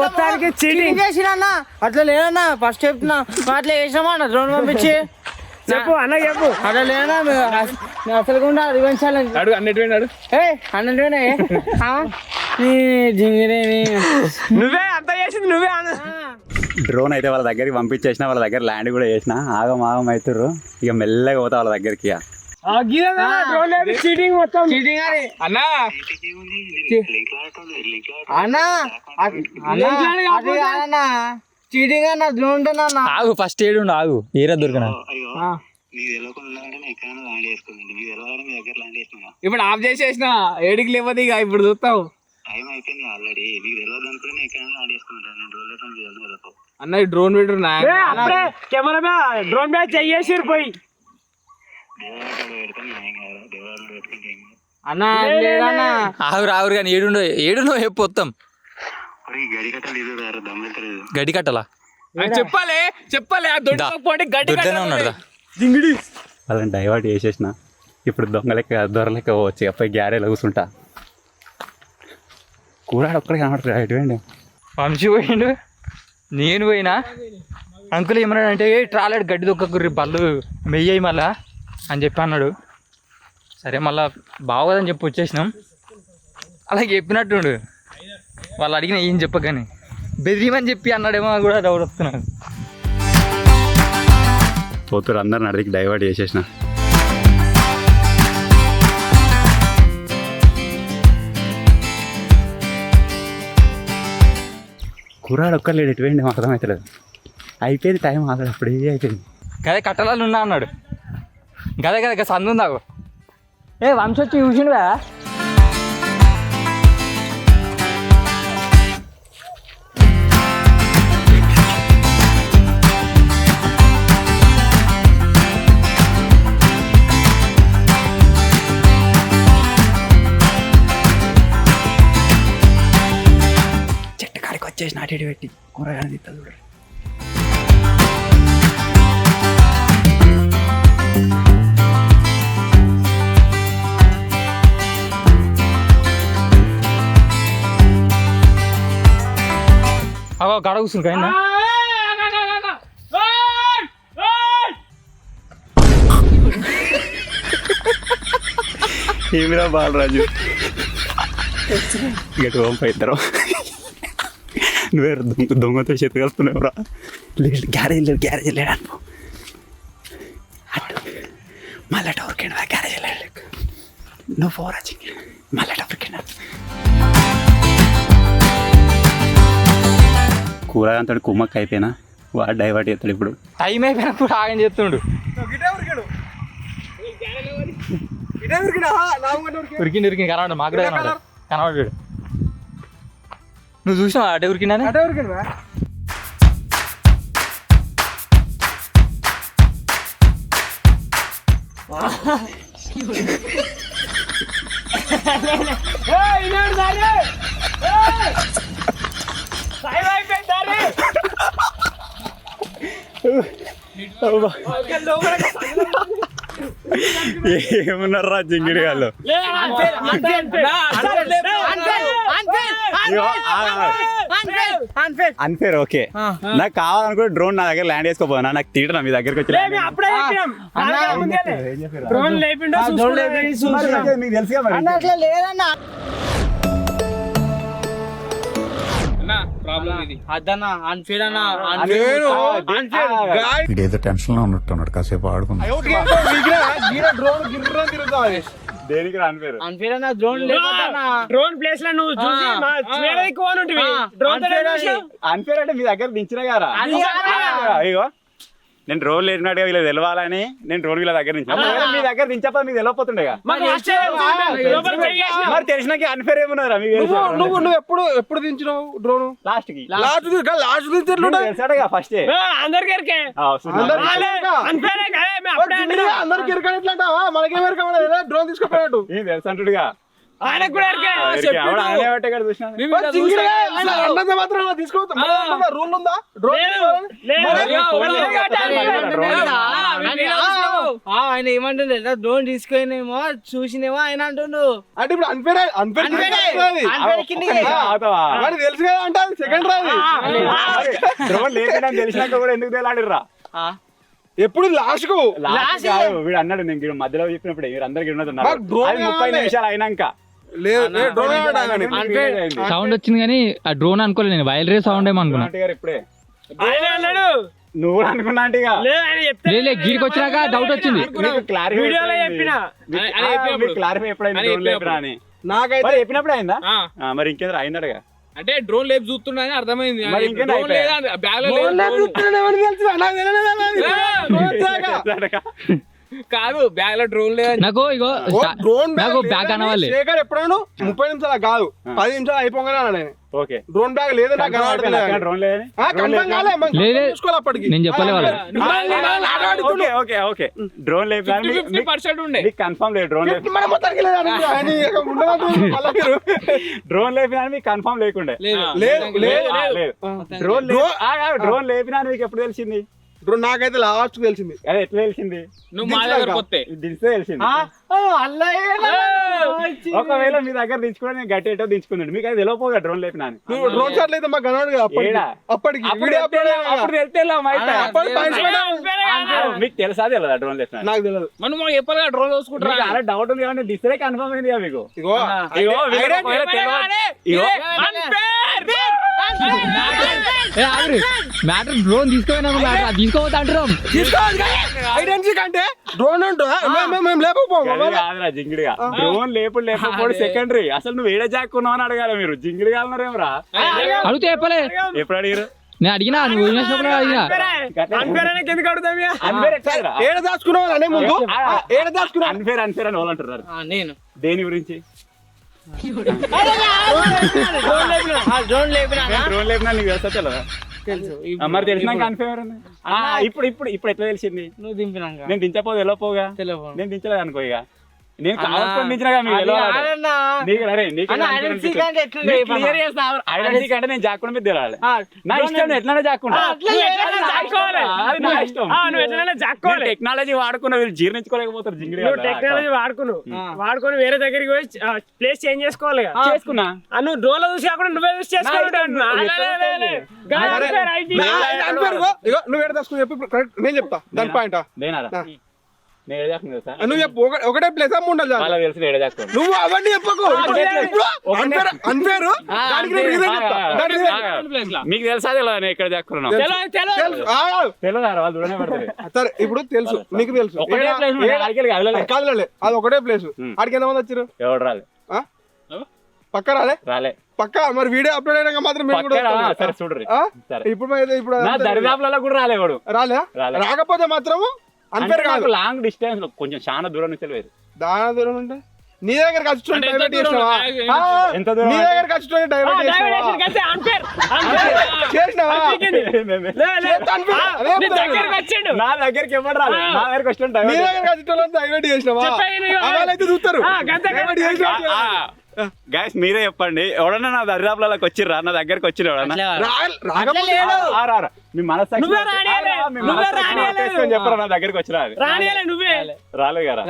మొత్తానికి చీటింగ్ చేసిన అన్న అట్లా లేదన్నా ఫస్ట్ చెప్తున్నా అట్లా చేసినామా అన్న డ్రోన్ పంపించి చెప్పు అన్న చెప్పు అట్లా లేదన్నా అసలు రివెంజ్ ఛాలెంజ్ అన్నట్టు అన్నట్టు నువ్వే అంత చేసింది నువ్వే డ్రోన్ అయితే వాళ్ళ దగ్గరికి పంపించేసిన, వాళ్ళ దగ్గర ల్యాండ్ కూడా చేసిన. ఆగం అవుతారు ఇక మెల్లగా పోతా వాళ్ళ దగ్గరికి. చీటింగ్ మొత్తం అన్నా చీటింగ్ అన్న డ్రోన్ ఆగు ఫస్ట్ ఏడు ఆగు ఏరా దొరికినా ఇప్పుడు ఆఫ్ చేసేసిన ఏడికి లేవదు ఇక ఇప్పుడు చూస్తావు అన్న ఈ డ్రోన్ పెట్టు కెమెరా డ్రోన్ బ్యాచ్ చెయ్యేసిరు పోయి అన్న ఆగురు ఆగురు కానీ ఏడుండో చెప్పు మొత్తం గడి కట్టలా చెప్పాలి ఆ దొడ్డి గడ్డి దొడ్డనే ఉన్నాడు వాళ్ళని డైవర్ట్ చేసేసిన. ఇప్పుడు దొరలెక్క పోవచ్చు. అప్పై గ్యారేలో కూర్చుంటా. కూరాడు ఒక్కడే కనబడతాడు. ఎటువంటి వంశీ పోయిండు, నేను పోయినా. అంకుల్ ఏమన్నాడంటే ట్రాలెడ్ గడ్డి దొక్కకుర్రి బళ్ళు మెయ్యాయి మళ్ళా అని చెప్పి అన్నాడు. సరే మళ్ళా బాగోదని చెప్పి వచ్చేసినాం. అలా చెప్పినట్టుండు. వాళ్ళు అడిగిన ఏం చెప్పగానే బెదిరిమని చెప్పి అన్నాడేమో కూడా డౌట్ వస్తున్నాడు. పోతురు అందరిని అడిగి డైవర్ట్ చేసేసిన. కూరాడు ఒక్కర్లేడు. ఎటువంటి అర్థమవుతలేదు. అయిపోయింది టైం. ఆగదు అప్పుడు ఏ అయిపోయింది. గదే కట్టలాలు ఉన్నా అన్నాడు. గదే సందు ఉందాకు. వంశీ వచ్చి చూసిండువా? చెట్టు కాడికి వచ్చేసి నాటి పెట్టి కూరగాయలు తిత్తా చూడండి. అగో గడ కూర్చుని కైనా ఏమిరా బాలరాజు గట్టి పంప ఇద్దరు నువ్వే దొంగతో చేతి కలుపుతున్నావురా. గ్యారేజ్ లేడు అనుకో. మళ్ళీ టవర్కిండ గ్యారేజ్ లేడు. నువ్వు ఫోర్ వచ్చింది మళ్ళీ టవర్కిండ. కూరగాయలతో కుమ్మక్క అయిపోయినా వాడు డైవర్ట్ చేస్తాడు. ఇప్పుడు టైం అయిపోయినా కూడా ఆగం చేస్తుండు. ఉరికిండి కనబడు. మాకు కూడా కనబడ్డాడు. నువ్వు చూసినావా అటే ఉరికిండా? ఏమన్నారా జింగిడి వాళ్ళు? అన్ఫేర్. ఓకే నాకు కావాలనుకో డ్రోన్ నా దగ్గర ల్యాండ్ చేసుకోపోనా, నాకు తీయడం మీ దగ్గరకు వచ్చి మీకు తెలుసుగా మరి. ఏదో టెన్షన్ లో ఉన్నట్టున్నాడు. కాసేపు ఆడుకున్నా. దేనికి అన్ఫేర్? డ్రోన్ ప్లేస్ లో నువ్వు అన్ఫేర్ అంటే మీ దగ్గర దించిన గారా? అయ్యో నేను డ్రోన్ లేచినట్టుగా వీళ్ళకి తెలవాలని నేను డ్రోన్ వీళ్ళ దగ్గర నుంచి మీ దగ్గర దించప్ప మీకు తెలియకపోతుండేగా. మరి తెలిసినాక అన్ఫేర్ ఏమున్నారా? నువ్వు ఎప్పుడు దించినావు డ్రోన్? లాస్ట్ ఫస్ట్ అందరికి డ్రోన్ తీసుకోపోయాడు తెలుసు అంటుడుగా. ఆయనకు కూడా రూమ్ ఉందా? ఆయన ఏమంటుండే డ్రోన్ తీసుకునేమో చూసినేమో ఆయన అంటుండు. అంటే ఇప్పుడు తెలుసు కదా అంటే సెకండ్ రాదు. డ్రోన్ లేకుండా తెలిసినాక కూడా ఎందుకు తేలాడిర్రా? ఎప్పుడు లాస్ట్ కు వీడు అన్నాడు నేను మధ్యలో చెప్పినప్పుడు మీరు అందరికి 30 నిమిషాలు అయినాక లేదు సౌండ్ వచ్చింది కానీ ఆ డ్రోన్ అనుకోలేదు నేను వైల్డ్ రే సౌండ్ ఏమో అనుకున్నా. ఇప్పుడే ఆయన అన్నాడు నువ్వు అనుకున్నా అంటే లేదు గీడికి వచ్చినాక డౌట్ వచ్చింది. వీడియోలో చెప్పిన క్లారిఫై ఎప్పుడైంది డ్రోన్ లేపినా అని నాకైతే చెప్పినప్పుడు అయిందా మరి ఇంకేంద్ర అయిందడుగా అంటే డ్రోన్ లేపు చూస్తున్నా అని అర్థమైంది. మరి ఇంకేంది Drone లేదా బ్యాగ్ లో కాదు బ్యాగ్ లో డ్రోన్ లేదా నాకు ఇగో డ్రోన్ నాకు బ్యాగ్ అనవాలి. శేఖర్ ఎప్పుడైనా 30 నిమిషాలు కాదు 10 నిమిషాలు అయిపోగానే అన్నాడు ఆయన. ఓకే డ్రోన్ బ్యాగ్ లేదు నాకు కనబడతలేదు. డ్రోన్ లేదని లేదు చూసుకోవాలి అప్పటికి. నేను చెప్పలే వాళ్ళు. ఓకే ఓకే డ్రోన్ లేపినా 50% ఉండే మీకు కన్ఫర్మ్ లేదు డ్రోన్ లేపి మన మొత్తానికి లేదు అని ఆయన ఇక ఉండదంటే మళ్ళా మీరు. డ్రోన్ లేపినా మీకు కన్ఫర్మ్ లేకుండే లేదు లేదు డ్రోన్ లేపినా మీకు ఎప్పుడు తెలిసింది? డ్రోన్ నాకైతే లాస్ట్ తెలిసింది. అదే ఎట్లా తెలిసింది? నువ్వు మా దగ్గర కొత్త దించితే తెలిసింది. ఒకవేళ మీ దగ్గర దించుకున్నా నేను గట్టి ఎటో దించుకున్నాడు మీకు అది తెలియపోగా డ్రోన్ లేపినా అని. నువ్వు డ్రోన్ షాట్ అయితే మాకు కనబడు కదా అప్పటికి. ఏడా? అప్పటికి అప్పుడు వీడియో అప్లోడ్ అప్పుడు తెలితే అప్పుడు మీకు తెలుసా తెలియదా డ్రోన్ లేపినా? నాకు తెలియదు. మనం మాకు చెప్పాలి డ్రోన్ చూసుకుంటారా? అలా డౌట్ ఉంది కాబట్టి డిస్ప్లే కన్ఫర్మ్ అయింది మీకు. ఇగో ఇగో వీళ్ళకి ఒకవేళ ఇగో మ్యాటర్ డ్రోన్ తీసుకోపోయినా మ్యాటర్ తీసుకోవద్దు అంటున్నాం. ఐడెంటిటీ కంటే డ్రోన్ ఉంటుందా? మేము లేకపోతాం. కాదురా జింగిడిగా డ్రోన్ లేకపోవడం సెకండరీ. అసలు నువ్వు ఏడ జాక్కున్నావు అని అడగాలి మీరు. జింగిడి కాలన్నారేమరా అడిగితే చెప్పలే. ఎప్పుడు అడిగారు? నేను అడిగినా నువ్వు అడిగినా ఎందుకు అడుగుతావు? ఏడ దాచుకున్నావు అనే ముందు ఏడ దాచుకున్నావు అన్ఫేర్ అన్ఫేర్ అని వాళ్ళు అంటున్నారు. నేను దేని గురించి? డ్రోన్ లేపినా డ్రోన్ లేపినా నీకు తెలుసా తెలియదా? తెలుసు మరి తెలిసినాక అన్ఫేర్ ఇప్పుడు ఇప్పుడు ఇప్పుడు ఎట్లా తెలిసింది? నువ్వు దింపినాక నేను దించపోదు వెళ్ళపోగా. తెలియదు. నేను దించలేదు అనుకో. ఇక నేను కావాల్సుకొని దించినా మీకు ఐడెంటిటీ కంటే నేను జాకుండా మీద తెలాలి. నా ఇష్టం ఎట్లనే జాక్కుండా టెక్నాలజీ వాడుకున్న వీళ్ళు జీర్ణించుకోలేకపోతారు. జింగిడి టెక్నాలజీ వాడుకొని వేరే దగ్గరికి పోయి ప్లేస్ చేంజ్ చేసుకోవాలి. చేసుకున్నా నువ్వు డ్రోన్ లో చూసి కాకుండా నువ్వే చూసి చేసుకోవాలి. నువ్వు ఏడ దాచుకుని చెప్పి నేను చెప్తా దాని పాయింట్. నేనారా నేను ఏడాకున్నా తెలుసా? నువ్వు చెప్పు ఒకటే ప్లేస్ ఉండాలి. వాళ్ళకి తెలిసి ఏడాకున్నా నువ్వు అవన్నీ చెప్పకు. అన్ఫేర్ మీకు తెలుసా తెలియదా నేను ఎక్కడ జాక్కున్నాను? తెలియదా వాళ్ళు దూరనే పడతారు. సరే ఇప్పుడు తెలుసు నీకు తెలుసు కాదులే అది ఒకటే ప్లేస్. ఆడికి ఎంతమంది వచ్చారు? ఎవరు రాలే పక్క రాలే రాలే పక్క. మరి వీడియో అప్లోడ్ అయినాక మాత్రం మేము కూడా సరే చూడరు. ఇప్పుడు నా దరిదాపులలో కూడా రాలేవాడు. రాలే రాకపోతే మాత్రం అన్ఫేర్ కాదు. లాంగ్ డిస్టెన్స్ కొంచెం చాలా దూరం నుంచి వెళ్ళారు. దాని దూరం ఉంటే నీ దగ్గర ఖర్చు డైవర్ట్ చేసినావా? ఎంత దూరం? నీ దగ్గర ఖర్చు డైవర్ట్ చేసినావా? నా దగ్గరికి ఎవరు రాలే. నా దగ్గరికి వచ్చిన నీ దగ్గర ఖర్చు డైవర్ట్ చేసినావా? అవైతే చూస్తారు. గైస్ మీరే చెప్పండి. ఎవడన్నా నా దరిదాపులకి వచ్చిర్రా? నా దగ్గరికి వచ్చిన ఎవడన్నా మీ మనసు చెప్పరా? నా దగ్గరికి వచ్చిరా? రాలే కదా.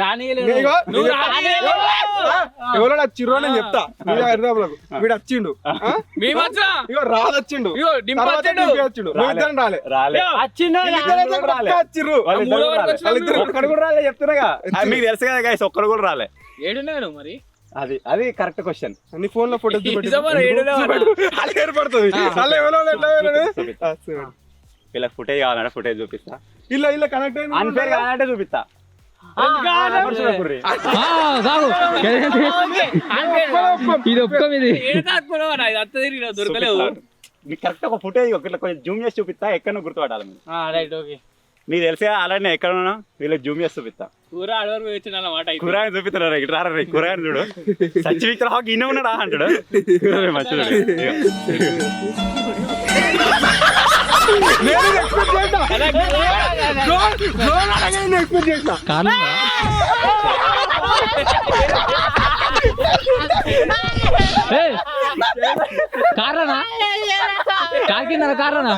ఎవరో చిరు నేను చెప్తా. హైదరాబాద్ వీడు వచ్చిండు. ఇగో రాదు వచ్చిండు. రాలే రాలే వచ్చిర్రు. ఒక్కడు కూడా రాలే చెప్తున్నాగా. మీకు తెలుసు కదా గైస్ ఒక్కడు కూడా రాలే. ఏడున్నాను మరి అది అది కరెక్ట్ క్వశ్చన్. నీ ఫోన్ లో ఫోటో ఏర్పడుతుంది. ఇలా ఫుటేజ్ కావాలంటే ఫుటేజ్ చూపిస్తా. ఇలా ఇలా కనెక్ట్ అయింది. అన్ఫేర్ కావాలంటే చూపిస్తా. ఇది ఒప్పుకోం. ఇది దొరకలేవు. మీకు కరెక్ట్ ఒక ఫుటేజ్ కొంచెం జూమ్ చేసి చూపిస్తా. ఎక్కడ గుర్తుపడాలి మీరు? Right okay. నీకు తెలిసే ఆల్రెడీ నేను ఎక్కడ ఉన్నా వీళ్ళకి జూమ్ చేసి చూపిస్తా. కూర అడవరు వచ్చిందన్నమాట. కూరగాయలు చూపిస్తారా? ఇటు రారా కూరగాయలు చూడు. సచ్చి విక్టర్ హాక్ ఇన్న ఉన్నాడా అంటాడు. మంచిది కారణా కాకిందా కారణా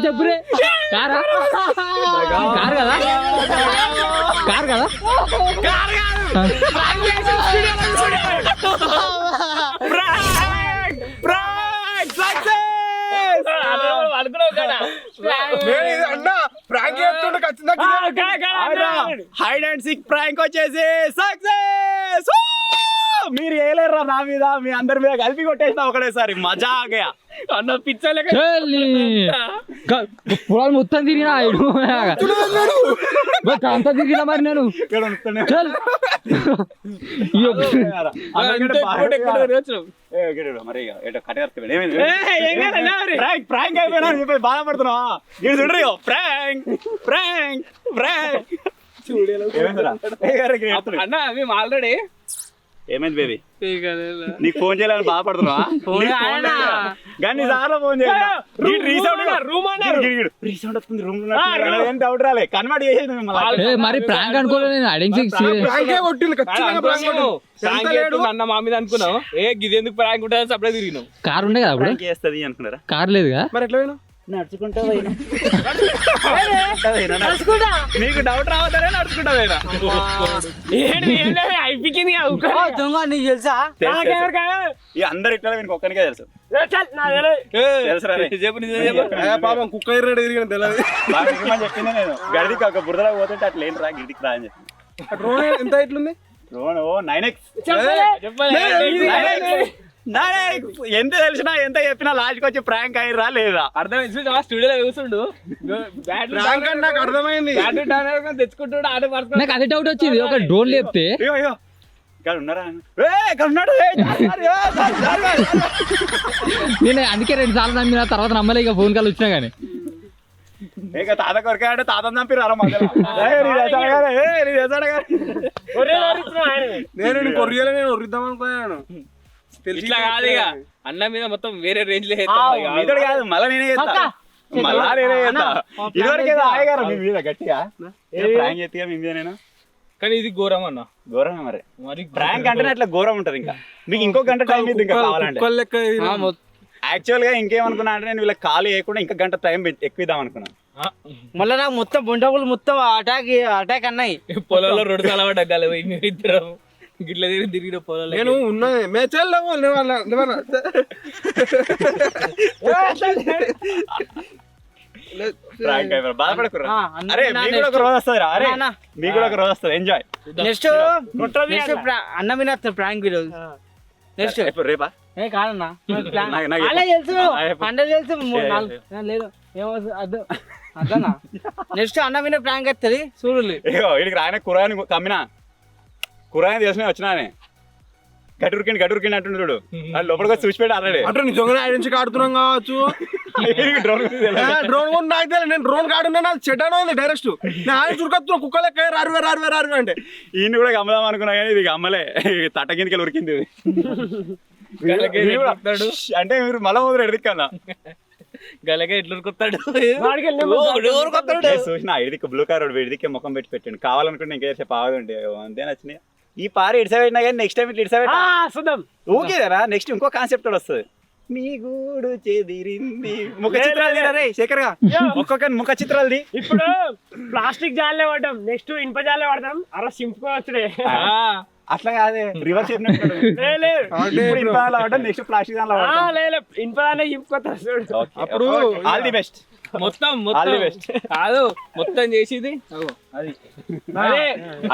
చెప్పురే. కారా కారు కదా కారు కదా ప్రాంక్ అన్న ప్రాంక్ చేస్తుండే ఖచ్చితంగా హైడ్ అండ్ సిక్ ప్రాంక్ వచ్చేసి సక్సెస్. మీరు వేయలేరా నా మీద, మీ అందరి మీద కలిపి కొట్టేసిన ఒకటేసారి మజా ఆగయా అన్న పిచ్చలేక పొలాలు మొత్తం తిరిగినా అంతా తిరిగినా మరి నేను చల్. ప్రాంక్ అయిపోయినా చెప్పి బాధపడుతున్నావా? ఇది చూడరు ప్రాంక్ ప్రాంక్ ప్రాంక్ అన్న మేము ఆల్రెడీ ఏమైంది బేబీ? నీకు ఫోన్ చేయాలని బాధపడుతున్నావా? కానీ సార్లు ఫోన్ చేయాలి. రీసౌండ్ వస్తుంది రూమ్ లో, డౌట్ రాలే కన్వర్ట్ చేసేది మిమ్మల్ని. మరి ప్రాంక్ అనుకోలేదు నేను. ప్రాంకే కొట్టిండు ఖచ్చితంగా ప్రాంక్ కొట్టిండు. అన్న మా మీద అనుకున్నావు. గిది ఎందుకు ప్రాంక్ ఉంటుంది సప్లై తిరిగినావు. కార్ ఉండే కదా అప్పుడు, చేస్తుంది అనుకున్నారా? కార్ లేదుగా మరి ఎట్లా పోయినావు? నడుచుకుంటా పోయినా. నీకు డౌట్ రావద్దనే నడుచుకుంటా పోయినా. అయిపోయింది దొంగ నీకు తెలుసా? అందరు ఇట్లా వీనికి ఒక్కనికే తెలుసు. పాపం కుక్క ఎర్రడు తిరిగిన తెలియదు. చెప్పింది నేను గడికి ఒక బురదలో పోతుంటే అట్లా ఏంటి రా గిడికి రా అని చెప్పి. డ్రోన్ ఎంత ఇట్లుంది? Drone 9x. ఎంత తెలిసినా ఎంత చెప్పినా లాస్ట్ వచ్చి ప్రాంక్ అయ్యిరా లేదా అర్థమైంది. స్టూడియోలో కూర్చుండు నాకు అర్థమైంది. తెచ్చుకుంటాడు ఆట పడుతుంది. నాకు అదే డౌట్ వచ్చింది. ఒక డ్రోన్ లేపితే నేను అందుకే 2 సార్లు నమ్మిన, తర్వాత నమ్మలే. ఇక ఫోన్ కాల్ వచ్చినా గానీ తాత కొరకాడు, తాత చంపిరా నేను కొరియలో నేను ఒరిద్దాం అనుకున్నాను. ఇట్లా కాదు ఇక అన్న మీద మొత్తం వేరే రేంజ్ లో ఇతడు కాదు, మళ్ళీ నేనే చేస్తా. మళ్ళా నేనే చేస్తా. ఇదివరకు ఏదో ఆయగారు మీ మీద గట్టిగా ప్రాంక్ చేతిగా మీ మీద నేను. కానీ ఇది ఘోరం అన్న, ఘోరమే మరి. మరి ప్రాంక్ అంటేనే అట్లా ఘోరం ఉంటది. ఇంకా మీకు ఇంకో గంట టైం ఇది ఇంకా కావాలంటే. యాక్చువల్ గా ఇంకేమనుకున్నా అంటే నేను వీళ్ళకి కాలు వేయకుండా ఇంకా గంట టైం ఎక్కువ ఇద్దాం అనుకున్నా. మళ్ళీ నాకు మొత్తం బొండపులు మొత్తం అటాక్ అన్నాయి. పొలంలో 2 సార్లు పడ్డాలి ఇద్దరం గిట్ల తిరిగిన పొలంలో. నేను ఉన్నది మేచల్లేవు బాధపడకురా. అరే మీకు కూడా ఒక రోజు వస్తుంది రా. అరే మీకు కూడా ఒక రోజు వస్తుంది. ఎంజాయ్. నెక్స్ట్ అన్న మీద ప్రాంక్ వీడియో నెక్స్ట్ రేపా? కాదన్నా తెలుసు పండుగ తెలుసు లేదు అదన్నా. నెక్స్ట్ అన్న మీద ప్రాంక్ వస్తుంది చూడాలి. వీడికి రాయన కూరగాయని కమ్మినా, కూరగాయని తెలిసిన వచ్చినానే గటురికిండి అంటుండు చూడు. అది లోపలికి వచ్చి చూసిపెట్టి ఆల్రెడీ అంటే నిజంగానే ఐడెంటిటీ ఆడుతున్నాం కావచ్చు. డ్రోన్ కూడా నాకు తెలియదు. నేను డ్రోన్ కాడున్నా చెడ్డాను ఉంది డైరెక్ట్. నేను ఆయన చురుకొస్తున్నా కుక్కలెక్క రారు అంటే ఈయన కూడా గమ్మదాం అనుకున్నా కానీ ఇది గమ్మలే. తట్ట కిందకి ఉరికింది. అంటే మీరు మళ్ళా మొదలు ఎడదిక్కన్నా గలగా ఎట్లా ఉరుకుతాడు చూసిన ఐడికి బ్లూ కార్ వీడికి ముఖం పెట్టి పెట్టండి. కావాలనుకుంటే ఇంకేసేపు ఆగుంటే అంతే నచ్చినాయి. ఈ పారి ఇడిసా కానీ నెక్స్ట్ టైం ఇట్లా ఇడిసా ఊకేదరా. నెక్స్ట్ ఇంకో కాన్సెప్ట్ కూడా వస్తుంది. మీ గూడు చెదిరింది ముఖ చిత్రాలు రే శేఖర్ గా ఒక్కొక్క ముఖ చిత్రాలది. ఇప్పుడు ప్లాస్టిక్ జాలే వాడతాం, నెక్స్ట్ ఇనుప జాలే వాడతాం. అలా సింపుల్ అట్లా కాదే రివర్స్ చెప్పినట్టు. నెక్స్ట్ ప్లాస్టిక్ ఇనుప దానే ఇంపుకొస్తారు. అప్పుడు ఆల్ ది బెస్ట్. మొత్తం కాదు మొత్తం చేసేది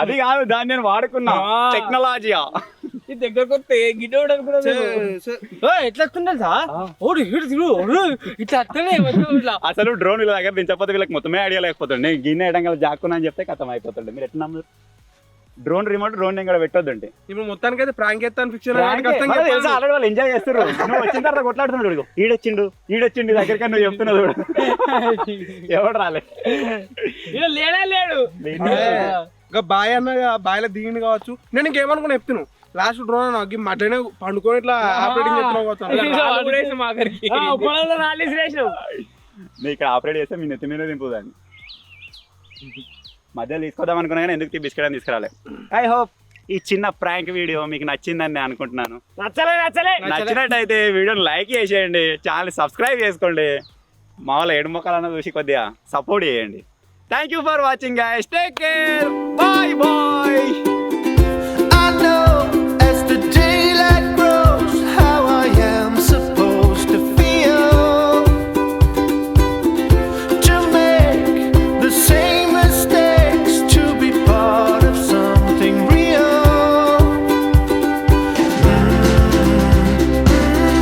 అది కాదు, దాన్ని నేను వాడుకున్నా టెక్నాలజీ. దగ్గరకు వస్తే గిడ్డ ఎట్లా ఇట్లా అసలు డ్రోన్ వీళ్ళ దగ్గర దించకపోతే వీళ్ళకి మొత్తమే ఐడియా లేకపోతుంది. నేను గిన్నె ఎడంగా జాక్కున్నా అని చెప్తే కథం అయిపోతుంది. మీరు ఎట్లా నమ్మరు? డ్రోన్ రిమోట్ డ్రోన్ కూడా పెట్టొద్దండి. ఇప్పుడు మొత్తానికి అయితే ప్రాంక్ చేస్తాను ఫిక్షన్ ఆల్రెడీ వాళ్ళు ఎంజాయ్ చేస్తారు. నువ్వు వచ్చిన తర్వాత కొట్లాడుతున్నాడు. ఈడొచ్చిండు దగ్గరికి నువ్వు చెప్తున్నావు చూడు. ఎవడు రాలే లేడు ఇంకా బాయ్ అన్న బాయ్లో దిగింది కావచ్చు. నేను ఇంకేమనుకున్నా చెప్తున్నాను. లాస్ట్ డ్రోన్ మధ్యనే పండుకొని ఇట్లా ఆపరేటింగ్ చేస్తున్నావు. ఇక్కడ ఆపరేట్ చేస్తే మీ నెత్తి మీద దింపుదాన్ని. మధ్యలో తీసుకొద్దాం అనుకున్నా కానీ ఎందుకు బిస్కెట్ అని తీసుకురాలే. ఐ హోప్ ఈ చిన్న ప్రాంక్ వీడియో మీకు నచ్చిందని నేను అనుకుంటున్నాను. నచ్చినట్టయితే వీడియోని లైక్ చేసేయండి, ఛానల్ సబ్స్క్రైబ్ చేసుకోండి, మా వాళ్ళ 7 మొక్కలన్నా చూసి కొద్దిగా సపోర్ట్ చేయండి. Thank you for watching guys. Take care. By.